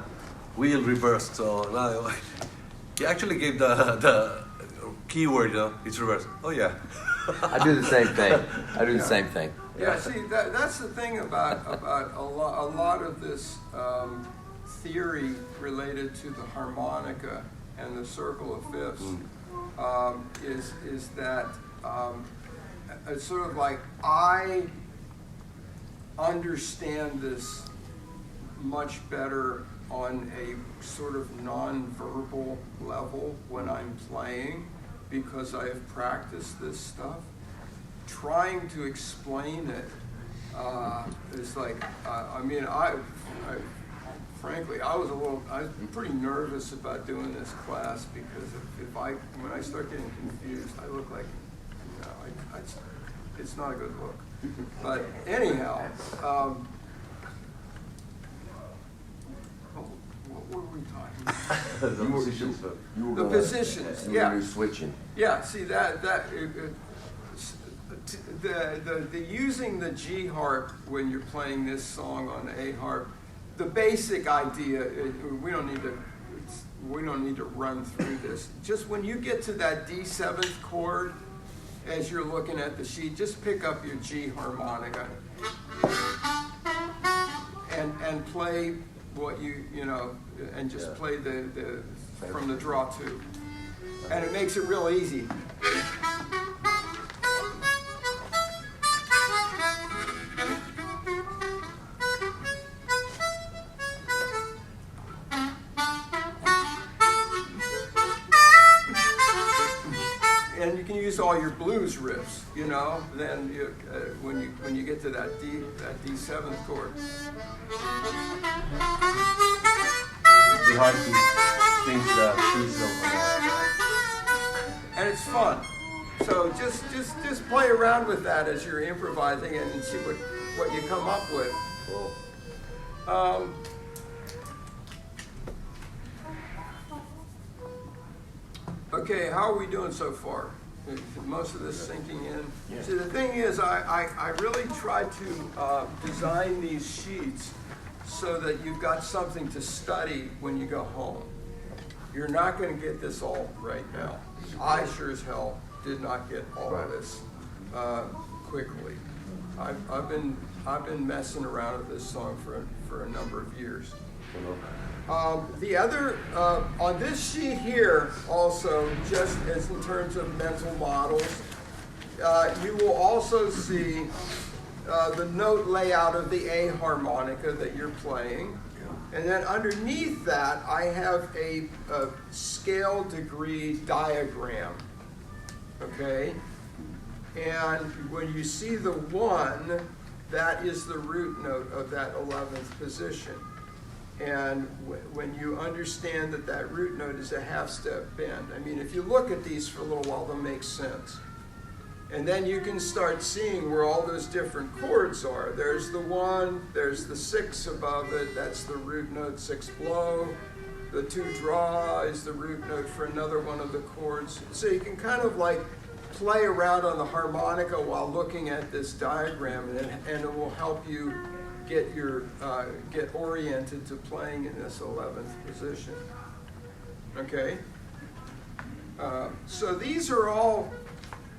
wheel reversed. So now you actually gave the keyword, it's reversed. Oh yeah. I do the same thing. I do the same thing. Yeah, see, that's the thing about a lot of this theory related to the harmonica and the circle of fifths is that it's sort of like, I understand this much better on a sort of non-verbal level when I'm playing, because I have practiced this stuff. Trying to explain it is like, frankly, I was pretty nervous about doing this class, because when I start getting confused, I look like, it's not a good look. But anyhow, what were we talking about? The positions. You were The gonna- positions, you were yeah. gonna do switching. Yeah, see the using the G harp when you're playing this song on the A harp, the basic idea, we don't need to run through this. Just when you get to that D7th chord, as you're looking at the sheet, just pick up your G harmonica and play what and just play the from the draw 2. And it makes it real easy. And you can use all your blues riffs, then when you get to that D7th chord. It's hard to change the keys of And it's fun. So just play around with that as you're improvising it and see what you come up with. Okay, how are we doing so far? Is most of this sinking in? Yeah. See, the thing is, I really try to design these sheets so that you've got something to study when you go home. You're not going to get this all right now. I sure as hell did not get all of this quickly. I've been messing around with this song for a number of years. The other, on this sheet here also, just as in terms of mental models, you will also see the note layout of the A harmonica that you're playing. And then underneath that, I have a scale degree diagram, okay? And when you see the 1, that is the root note of that 11th position. And when you understand that root note is a half-step bend, I mean, if you look at these for a little while, they'll make sense. And then you can start seeing where all those different chords are. There's the 1, there's the 6 above it, that's the root note 6 blow. The 2 draw is the root note for another one of the chords. So you can kind of like play around on the harmonica while looking at this diagram, and it will help you get oriented to playing in this 11th position. Okay? So these are all,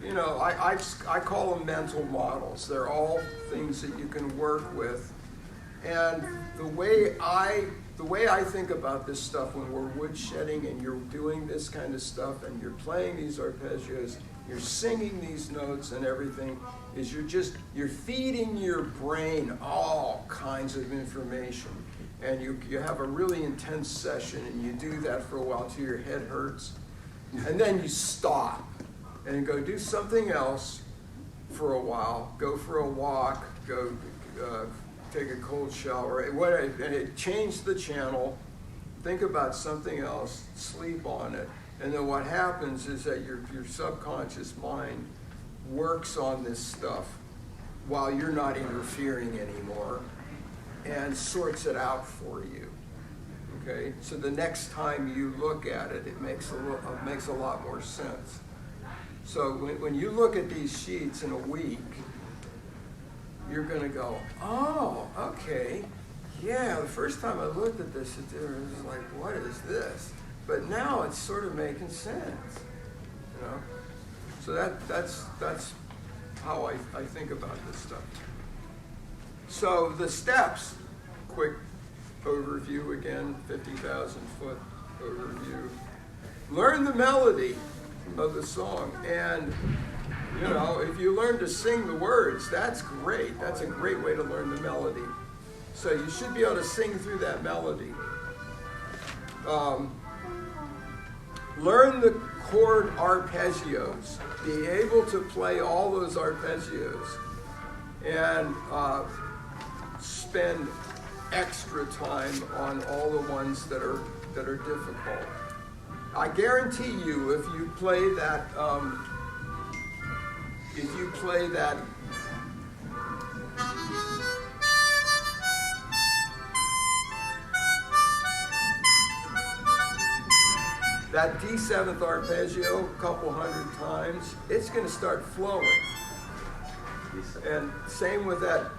I call them mental models. They're all things that you can work with. And the way I think about this stuff when we're woodshedding and you're doing this kind of stuff and you're playing these arpeggios, you're singing these notes and everything, is you're feeding your brain all kinds of information. And you have a really intense session and you do that for a while till your head hurts. And then you stop and go do something else for a while, go for a walk, go take a cold shower, and change the channel, think about something else, sleep on it. And then what happens is that your subconscious mind works on this stuff while you're not interfering anymore and sorts it out for you. Okay? So the next time you look at it, it makes a lot more sense. So when you look at these sheets in a week, you're going to go, oh, okay, yeah, the first time I looked at this, it was like, what is this? But now it's sort of making sense, So that's how I think about this stuff. So the steps, quick overview again, 50,000 foot overview. Learn the melody of the song, and if you learn to sing the words, that's great. That's a great way to learn the melody. So you should be able to sing through that melody. Learn the chord arpeggios. Be able to play all those arpeggios. And spend extra time on all the ones that are difficult. I guarantee you, if you play that that D7th arpeggio a couple hundred times, it's going to start flowing. And same with that.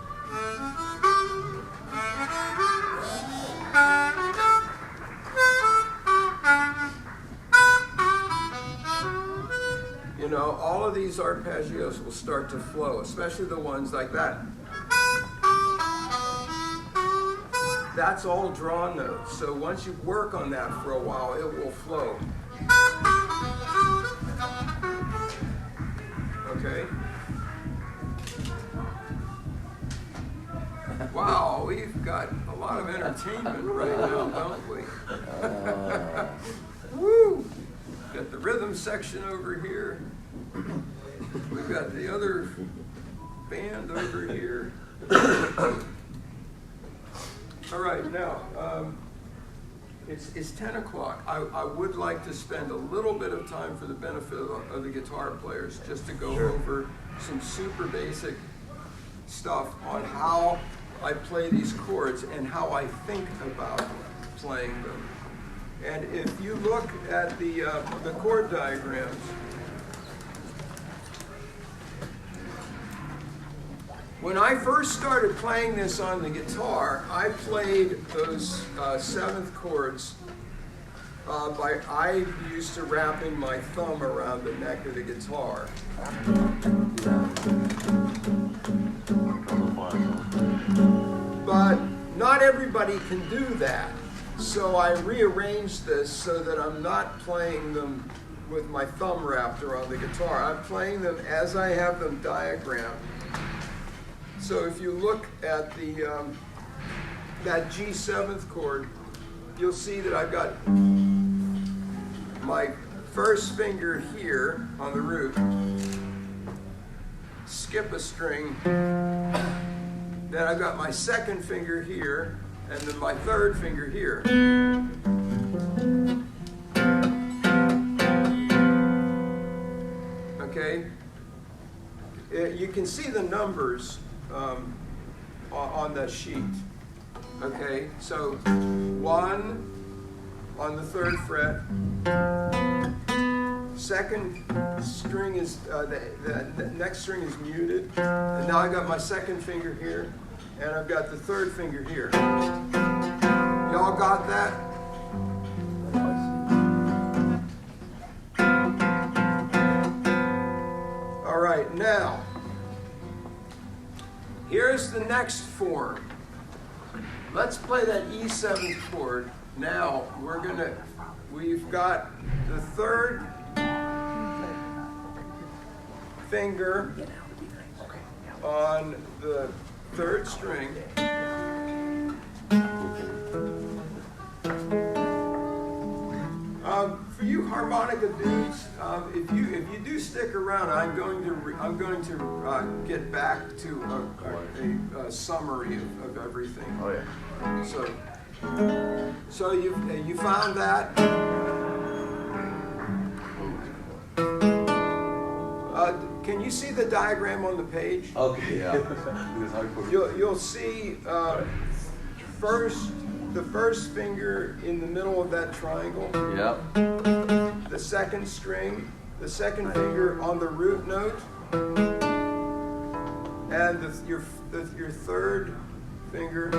All of these arpeggios will start to flow, especially the ones like that. That's all draw notes. So once you work on that for a while, it will flow. Okay? Wow, we've got a lot of entertainment right now, don't we? Woo! Got the rhythm section over here. We've got the other band over here. All right, now, it's 10 o'clock. I would like to spend a little bit of time for the benefit of the guitar players, just to go over some super basic stuff on how I play these chords and how I think about playing them. And if you look at the chord diagrams, when I first started playing this on the guitar, I played those 7th chords I used to wrapping my thumb around the neck of the guitar. But not everybody can do that. So I rearranged this so that I'm not playing them with my thumb wrapped around the guitar. I'm playing them as I have them diagrammed. So if you look at that G7th chord, you'll see that I've got my first finger here on the root, skip a string, then I've got my second finger here, and then my third finger here. Okay? You can see the numbers on the sheet. Okay? So 1 on the 3rd fret, second string is, the next string is muted. And now I got my second finger here, and I've got the third finger here. Y'all got that? All right, now, here's the next form. Let's play that E7 chord. Now, we've got the third finger on the third string. For you harmonica dudes, if you do stick around, I'm going to get back to a summary of everything. Oh yeah. So you found that. Can you see the diagram on the page? Okay. Yeah. It's hard for me. You'll see the first finger in the middle of that triangle. Yep. The second string, the second finger on the root note, and your third finger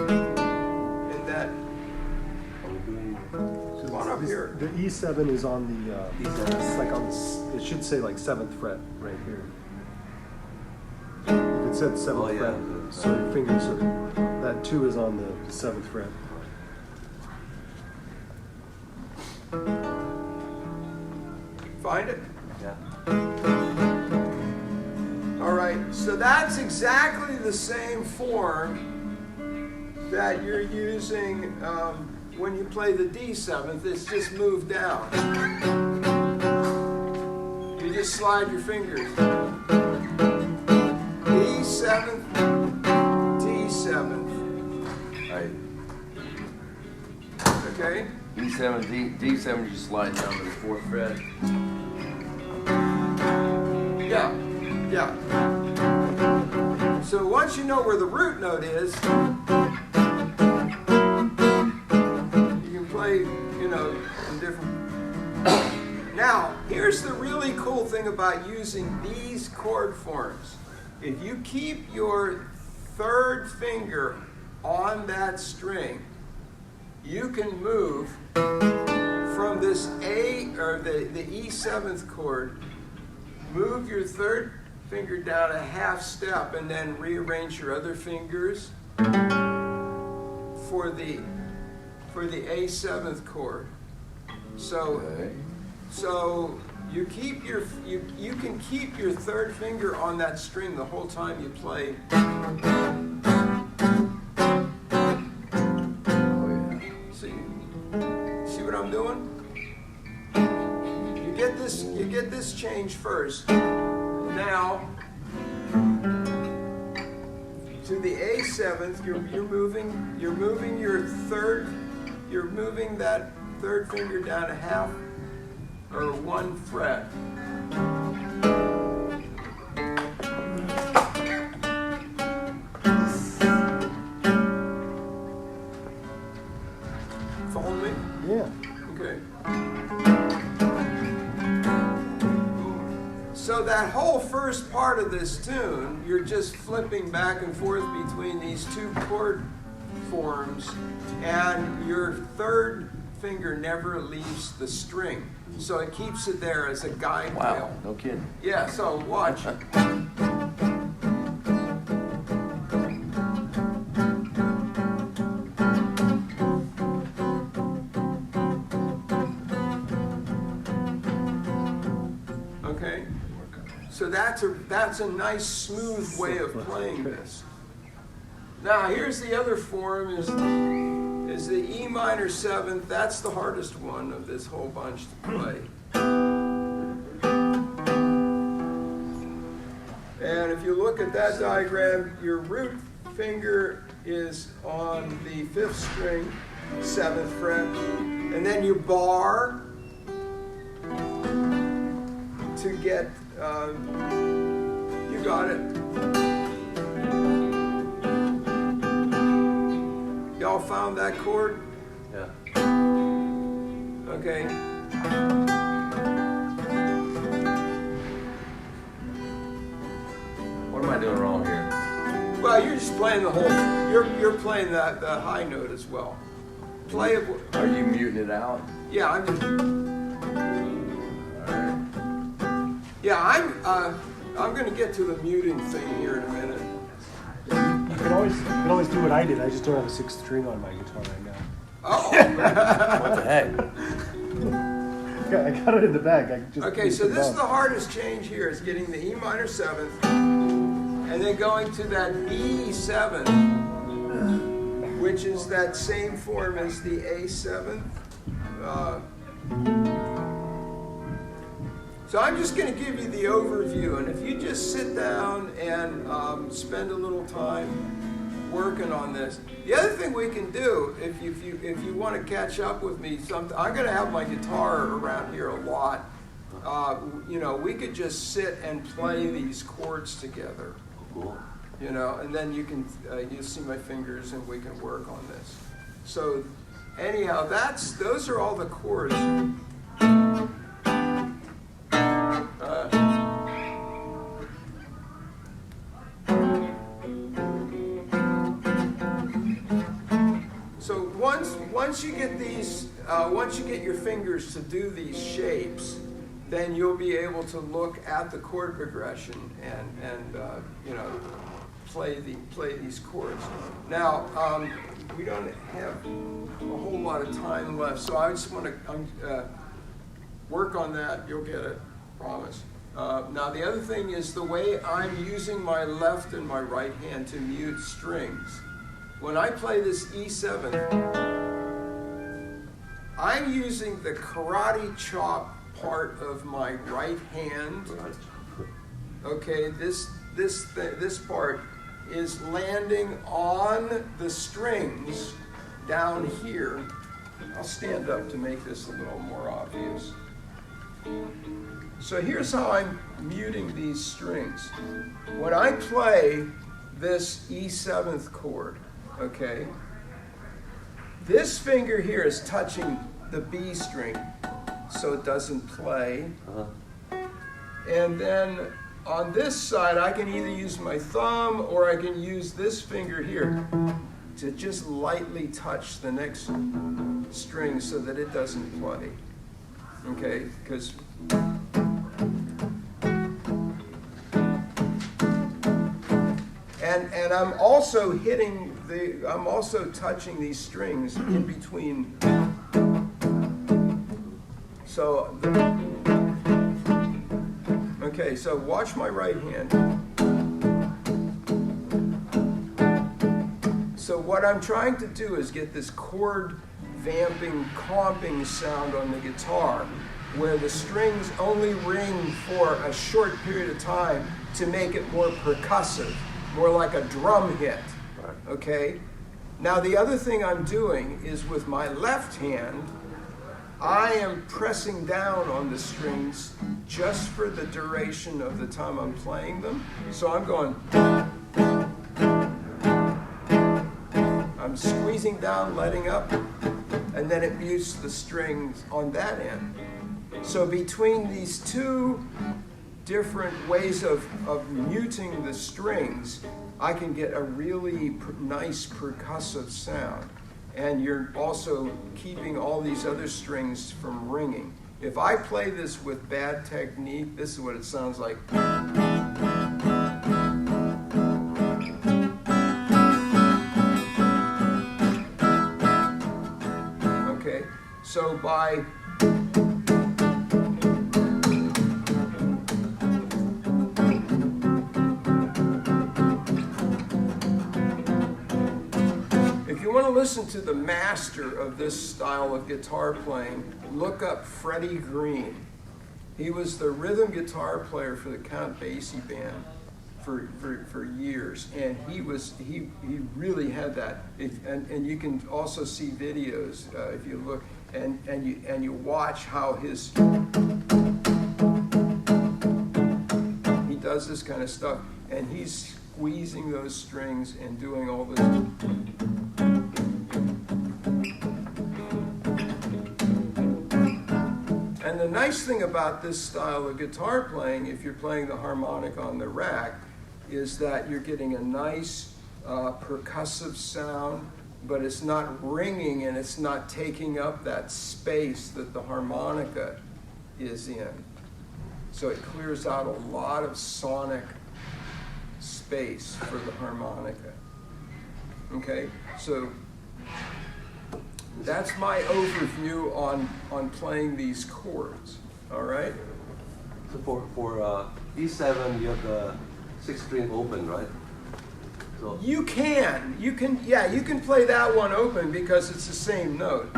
in that. Come on up here. The E7 is on the, it's like on the, it should say like 7th fret right here. If it said 7th fret, so your fingers are, that 2 is on the 7th fret. Find it? Yeah. All right, so that's exactly the same form that you're using when you play the D7th. It's just moved down. You just slide your fingers. E7th, D7th. Right. Okay? E7, D7, you slide down to the 4th fret. Yeah. So once you know where the root note is, you can play, in different. Now, here's the really cool thing about using these chord forms. If you keep your third finger on that string, you can move from this A, or the E7th chord, move your third finger down a half step and then rearrange your other fingers for the A7th chord. So you keep you can keep your third finger on that string the whole time you play. See what I'm doing? You get this change first. Now to the A7th, you're moving that third finger down a half or 1 fret. Follow me? Yeah. Okay. So that whole first part of this tune, you're just flipping back and forth between these two chord forms, and your third finger never leaves the string. So it keeps it there as a guide Wow, rail. no kidding. Yeah, so watch. Okay? So that's a nice smooth way of playing this. Now here's the other form is the E minor 7th. That's the hardest one of this whole bunch to play. And if you look at that diagram, your root finger is on the 5th string, 7th fret, and then you bar to get, you got it. Y'all found that chord? Yeah. Okay. am I doing wrong here? Well, you're just playing the whole. You're playing the high note as well. Play it. Are you muting it out? Yeah, I'm. All right. Yeah, I'm going to get to the muting thing here in a minute. You can always do what I did. I just don't have a sixth string on my guitar right now. Oh. What the heck? I got it in the bag. I just Okay, so this is the hardest change here, is getting the E minor 7th and then going to that B7, which is that same form as the A7. So I'm just going to give you the overview, and if you just sit down and spend a little time working on this. The other thing we can do, if you want to catch up with me, I'm going to have my guitar around here a lot. We could just sit and play these chords together. Cool. And then you'll see my fingers and we can work on this. So anyhow, those are all the chords. So once you get these, once you get your fingers to do these shapes, then you'll be able to look at the chord progression and play these chords. Now we don't have a whole lot of time left, so I just want to work on that. You'll get it, promise. Now the other thing is the way I'm using my left and my right hand to mute strings. When I play this E7, I'm using the karate chop part of my right hand. Okay, this part is landing on the strings down here. I'll stand up to make this a little more obvious. So here's how I'm muting these strings. When I play this E7th chord, okay, this finger here is touching the B string, so it doesn't play. And then on this side, I can either use my thumb or I can use this finger here to just lightly touch the next string so that it doesn't play. Okay, because and I'm also touching these strings in between. So, okay, so watch my right hand. So what I'm trying to do is get this chord vamping, comping sound on the guitar, where the strings only ring for a short period of time to make it more percussive, more like a drum hit, okay? Now the other thing I'm doing is with my left hand, I am pressing down on the strings just for the duration of the time I'm playing them. So I'm going, I'm squeezing down, letting up, and then it mutes the strings on that end. So between these two different ways of muting the strings, I can get a really nice percussive sound. And you're also keeping all these other strings from ringing. If I play this with bad technique, this is what it sounds like. Okay, so by listen to the master of this style of guitar playing, look up Freddie Green. He was the rhythm guitar player for the Count Basie band for years, and he really had that. And you can also see videos if you look and you watch how he does this kind of stuff, and he's squeezing those strings and doing all this. And the nice thing about this style of guitar playing, if you're playing the harmonica on the rack, is that you're getting a nice percussive sound, but it's not ringing and it's not taking up that space that the harmonica is in. So it clears out a lot of sonic space for the harmonica. Okay, so that's my overview on playing these chords. All right. So for E7, you have the 6th string open, right? So You can play that one open because it's the same note.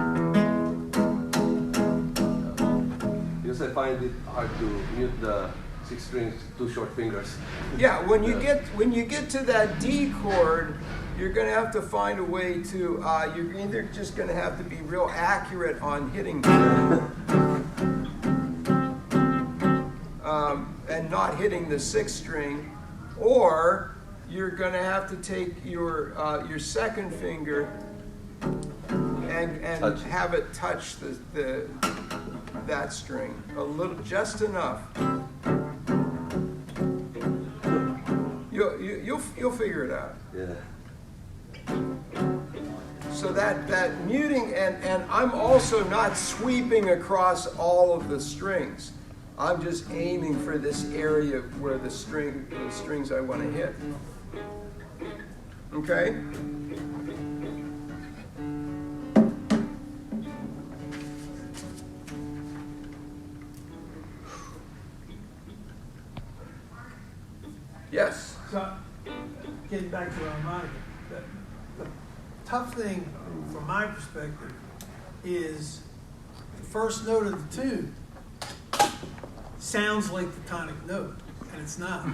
because I find it hard to mute the 6th string, 2 short fingers. Yeah, when you get to that D chord, you're going to have to find a way to. You're either just going to have to be real accurate on hitting. And not hitting the 6th string, or you're going to have to take your 2nd finger and have it touch that string a little, just enough. You'll figure it out. Yeah. So that muting, and I'm also not sweeping across all of the strings. I'm just aiming for this area where the strings I want to hit. Okay? Yes. So, getting back to the harmonica, the tough thing from my perspective is the first note of the tune sounds like the tonic note, and it's not.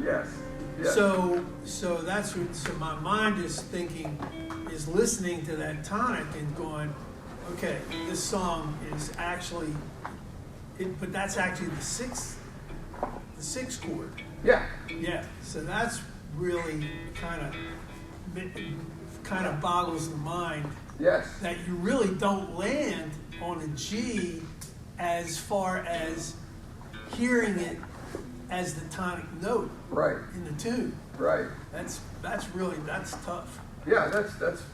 Yes. Yes. So that's what. So my mind is thinking, is listening to that tonic and going, okay, this song is actually, but that's actually the sixth chord. Yeah. Yeah. So that's really kind of boggles the mind Yes. that you really don't land on a G as far as hearing it as the tonic note Right. in the tune. Right. That's tough. Yeah.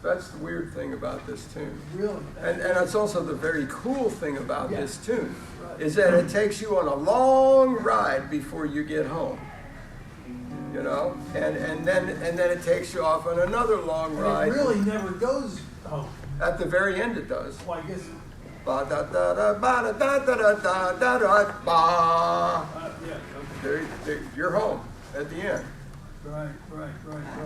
That's the weird thing about this tune. Really. And it's also the very cool thing about Yeah. this tune, Right. is that it takes you on a long ride before you get home. You know, and then it takes you off on another long And ride. it really never goes home. At the very end, it does. Well, I guess. Ba da da da ba da da da da da da ba. Yeah. Okay. You're home at the end. Right.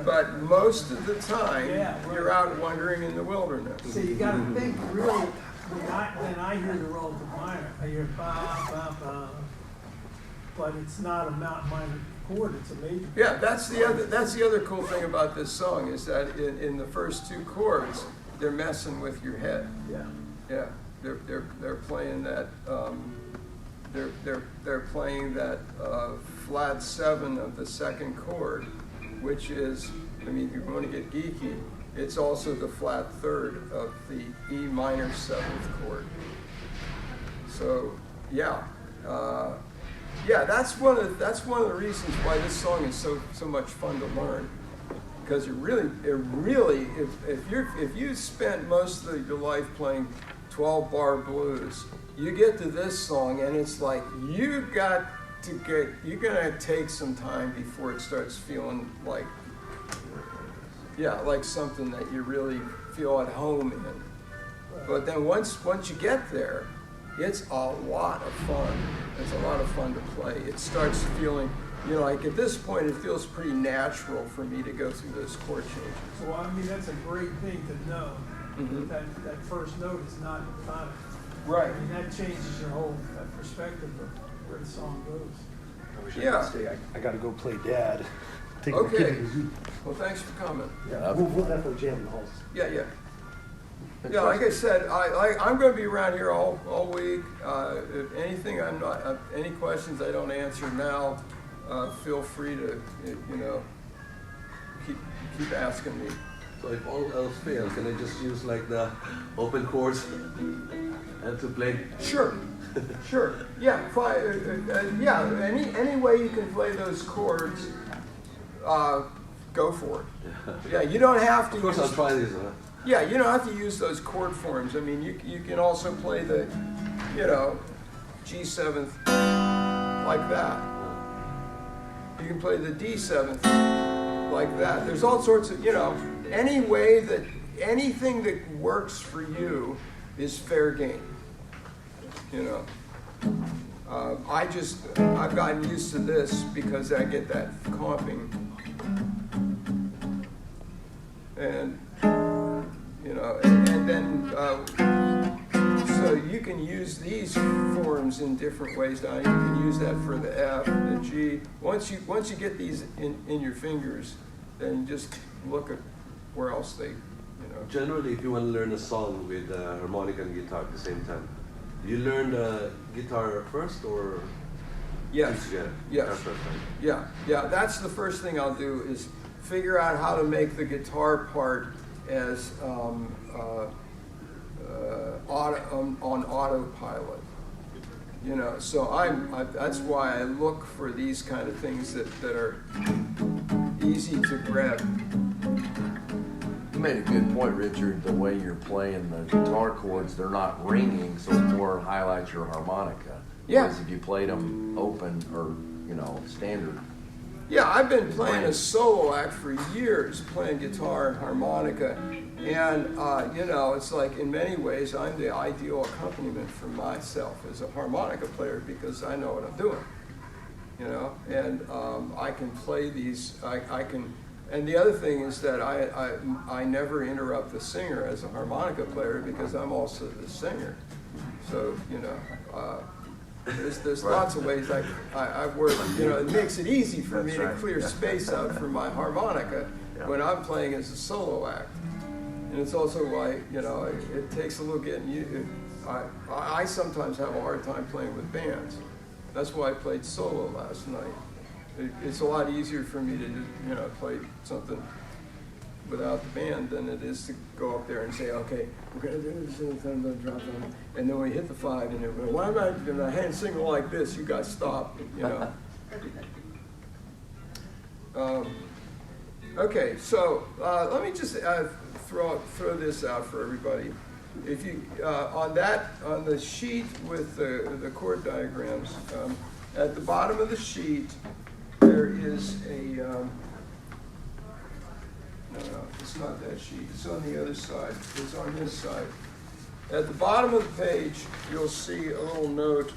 But most of the time, Yeah, right. you're out wandering in the wilderness. So you got to think really. When I hear the relative minor, I hear ba ba ba, but it's not a minor chord; it's a major. Yeah, that's the other cool thing about this song, is that in the first 2 chords, they're messing with your head. Yeah. Yeah, they're playing that. They're playing that flat 7 of the 2nd chord, which is, I mean, if you want to get geeky, it's also the flat 3rd of the E minor 7th chord. So, yeah. That's one of the reasons why this song is so much fun to learn, because it really if you spent most of your life playing 12-bar blues, you get to this song and it's like you're gonna take some time before it starts feeling like something that you really feel at home in. But then once you get there, it's a lot of fun. It's a lot of fun to play. It starts feeling, like at this point, it feels pretty natural for me to go through those chord changes. Well, I mean, that's a great thing to know. Mhm. That first note is not tonic. Right. I mean, that changes your whole perspective of where the song goes. I wish I Yeah. could stay. I got to go play Dad. Take my Okay. kid to the zoo. Well, thanks for coming. Yeah, we'll definitely jam in the halls. Yeah. Yeah, like I said, I'm going to be around here all week. If anything, any questions I don't answer now, feel free to, keep asking me. So if all else fails, can I just use like the open chords and to play? Sure. Yeah. Any way you can play those chords go for it. Yeah, you don't have to Of course, use, I'll try this. yeah, you don't have to use those chord forms. I mean, you can also play the, you know, G7th like that. You can play the D7th like that. There's all sorts of, you know, any way that, anything that works for you is fair game, you know. I've gotten used to this because I get that comping. And, you know, and then, so you can use these forms in different ways. Now you can use that for the F, the G. Once you get these in your fingers, then just look at where else they, you know. Generally, if you want to learn a song with harmonica and guitar at the same time, do you learn the guitar first or? Yes. Together? Yes. Guitar first, right? Yeah. That's the first thing I'll do is figure out how to make the guitar part as on autopilot. You know, so that's why I look for these kind of things that are easy to grab. You made a good point, Richard. The way you're playing the guitar chords, they're not ringing, so it more highlights your harmonica. Yeah. Whereas if you played them open or, you know, standard. Yeah, I've been playing a solo act for years, playing guitar and harmonica, and you know, it's like in many ways I'm the ideal accompaniment for myself as a harmonica player because I know what I'm doing, you know, and I can play these. I can, and the other thing is that I never interrupt the singer as a harmonica player because I'm also the singer, so you know. There's lots of ways I work, you know, it makes it easy for me to clear space out for my harmonica when I'm playing as a solo act. And it's also why, you know, it takes a little getting used. I sometimes have a hard time playing with bands. That's why I played solo last night. It's a lot easier for me to, you know, play something without the band than it is to go up there and say, okay, we're going to do this, and then I'm going to drop down. And then we hit the 5, and then, why am I doing a hand signal like this? You got to stop, you know. Okay, so let me just throw this out for everybody. If you on the sheet with the chord diagrams, at the bottom of the sheet there is a no, it's not that sheet. It's on the other side. It's on this side. At the bottom of the page, you'll see a little note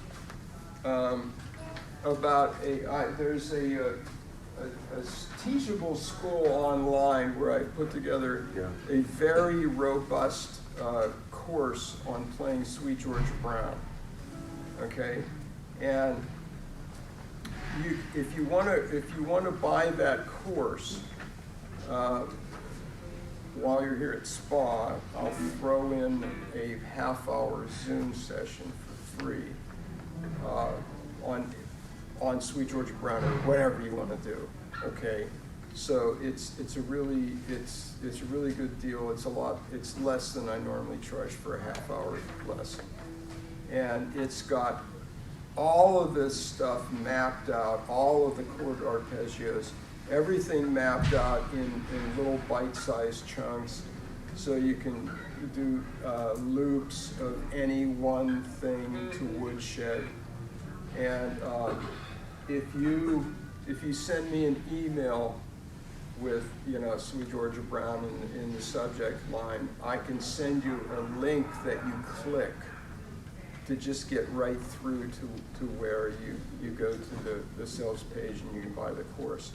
about there's a teachable school online where I put together a very robust course on playing Sweet Georgia Brown. Okay, and if you want to buy that course. While you're here at SPA, I'll throw in a half-hour Zoom session for free on Sweet Georgia Brown or whatever you want to do. Okay, so it's a really good deal. It's less than I normally charge for a half-hour lesson, and it's got all of this stuff mapped out, all of the chord arpeggios. Everything mapped out in little bite-sized chunks, so you can do loops of any one thing to woodshed. And if you send me an email with Sweet Georgia Brown in the subject line, I can send you a link that you click to just get right through to where you go to the sales page and you can buy the course.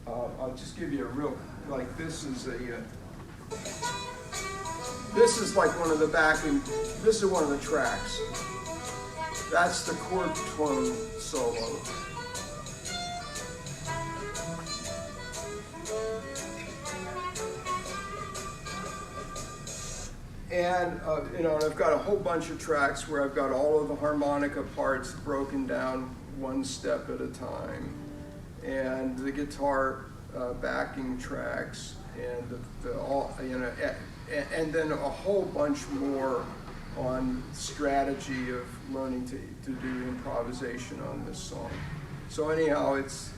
I'll just give you a real, like this is like one of the backing, this is one of the tracks. That's the chord tone solo. And, and I've got a whole bunch of tracks where I've got all of the harmonica parts broken down one step at a time. And the guitar backing tracks, and and then a whole bunch more on strategy of learning to do improvisation on this song. So anyhow, it's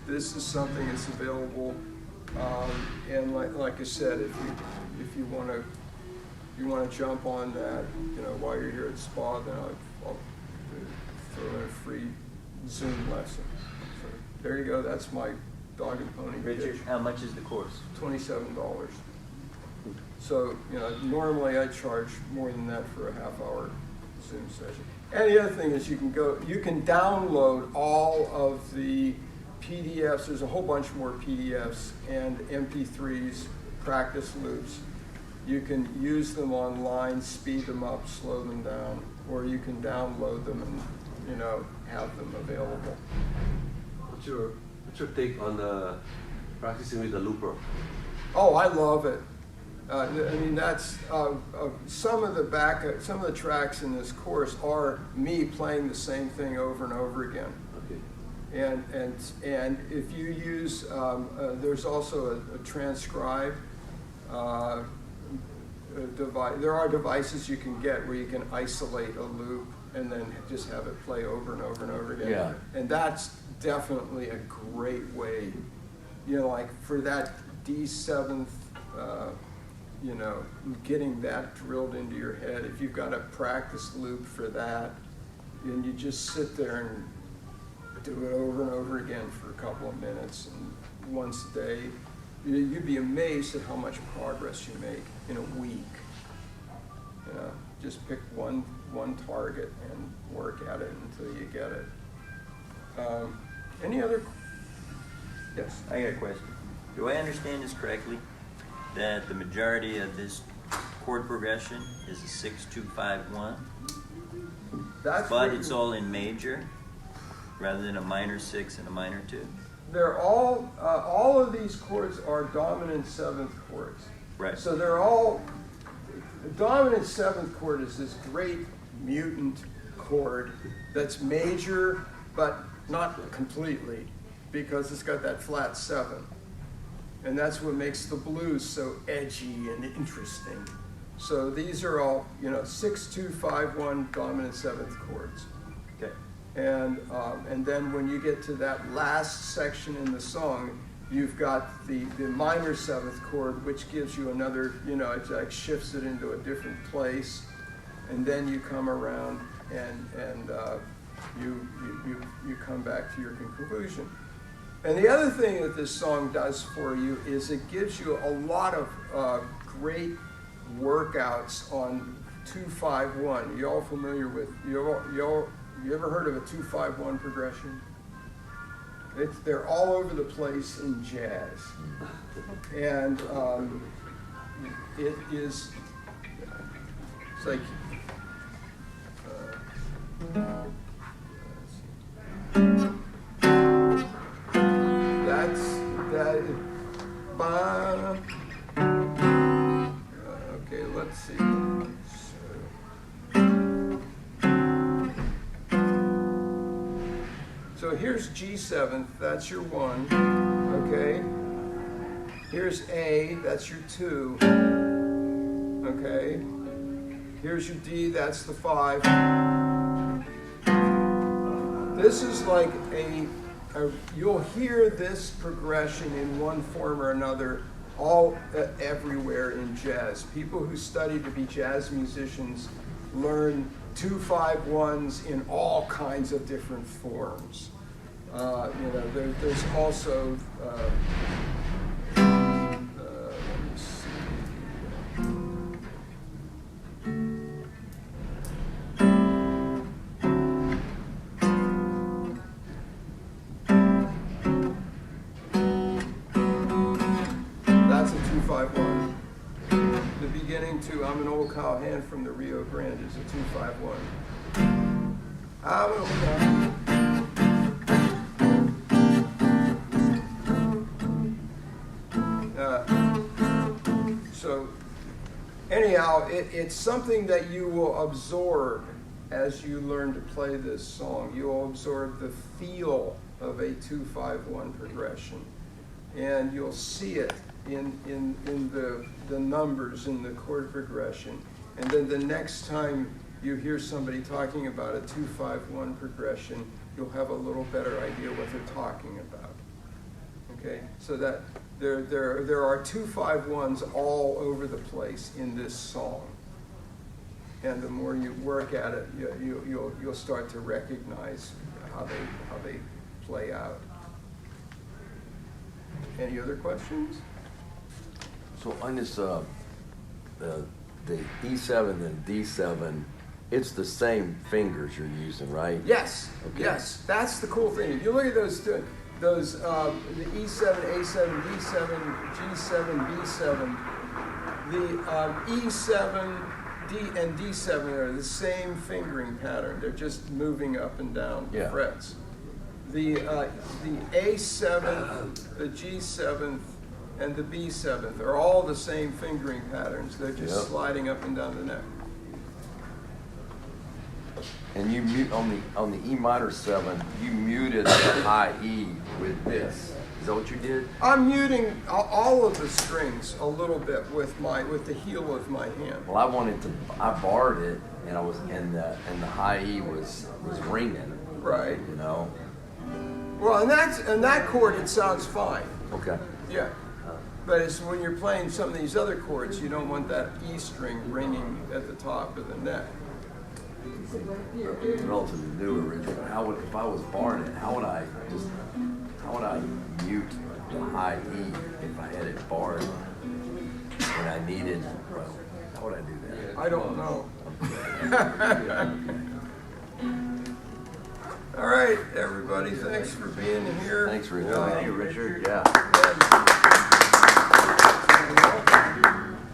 this is something that's available. And like I said, if you want to jump on that, while you're here at SPA, then I'll throw in a free Zoom lesson. So there you go. That's my dog and pony Richard, pitch. how much is the course? $27. So, normally I charge more than that for a half-hour Zoom session. And the other thing is you can download all of the PDFs. There's a whole bunch more PDFs and MP3s, practice loops. You can use them online, speed them up, slow them down, or you can download them and, have them available. What's your take on practicing with a looper? Oh, I love it. That's some of the tracks in this course are me playing the same thing over and over again. Okay. And if you use, there's also a transcribe device. There are devices you can get where you can isolate a loop and then just have it play over and over and over again. Yeah. And that's definitely a great way, like for that D7th, getting that drilled into your head. If you've got a practice loop for that, and you just sit there and do it over and over again for a couple of minutes and once a day, you'd be amazed at how much progress you make in a week. Just pick one target and work at it until you get it. Any other? Yes. I got a question. Do I understand this correctly? That the majority of this chord progression is a 6-2-5-1, but it's all in major rather than a minor 6 and a minor 2. They're all of these chords are dominant 7th chords. Right. So they're all, the dominant 7th chord is this great mutant chord that's major, but not completely, because it's got that flat 7. And that's what makes the blues so edgy and interesting. So these are all, 6-2-5-1 dominant 7th chords. Okay. And then when you get to that last section in the song, you've got the minor 7th chord, which gives you another, it like shifts it into a different place, and then you come around and you come back to your conclusion. And the other thing that this song does for you is it gives you a lot of great workouts on 2-5-1. You all familiar with, you ever heard of a 2-5-1 progression? They're all over the place in jazz. And it's like, okay, let's see. So here's G7, that's your 1, okay? Here's A, that's your 2, okay? Here's your D, that's the 5. This is like you'll hear this progression in one form or another everywhere in jazz. People who study to be jazz musicians learn 2-5-1s in all kinds of different forms. There's also let me see. That's a 2-5-1. The beginning to I'm an old cowhand from the Rio Grande is a 2-5-1. I'm an old cowhand. So anyhow, it's something that you will absorb as you learn to play this song. You will absorb the feel of a 2-5-1 progression, and you'll see it in the numbers in the chord progression. And then the next time you hear somebody talking about a 2-5-1 progression, you'll have a little better idea what they're talking about. Okay, so that there are 2-5-1s all over the place in this song. And the more you work at it, you'll start to recognize how they play out. Any other questions? So on this, the E7 and D7, it's the same fingers you're using, right? Yes, Okay. yes, that's the cool thing. If you look at those the E7, A7, D7, G7, B7, the E7, D, and D7 are the same fingering pattern. They're just moving up and down Yeah. frets. The A7th, the G7th, and the B7th are all the same fingering patterns. They're just Yep. sliding up and down the neck. And you mute on the E minor 7, you muted the high E with this. Is that what you did? I'm muting all of the strings a little bit with the heel of my hand. Well, I barred it, and the high E was ringing, Right. you know. Well, and that chord, it sounds fine. Okay. Yeah. But it's when you're playing some of these other chords, you don't want that E string ringing at the top of the neck. Relatively new original. If I was barring it, how would I mute the high E if I had it barred when I needed? Well, how would I do that? I don't know. All right, everybody, thanks for being here. Thanks, Richard. Thank you, Richard. Yeah.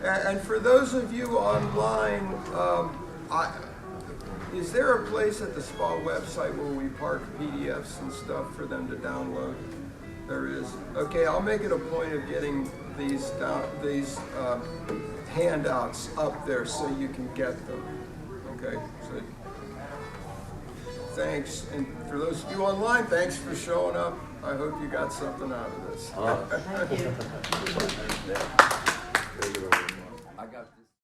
And for those of you online, is there a place at the SPA website where we park PDFs and stuff for them to download? There is. Okay, I'll make it a point of getting these handouts up there so you can get them. Okay, so thanks. And for those of you online, thanks for showing up. I hope you got something out of this. Thank you. I got this.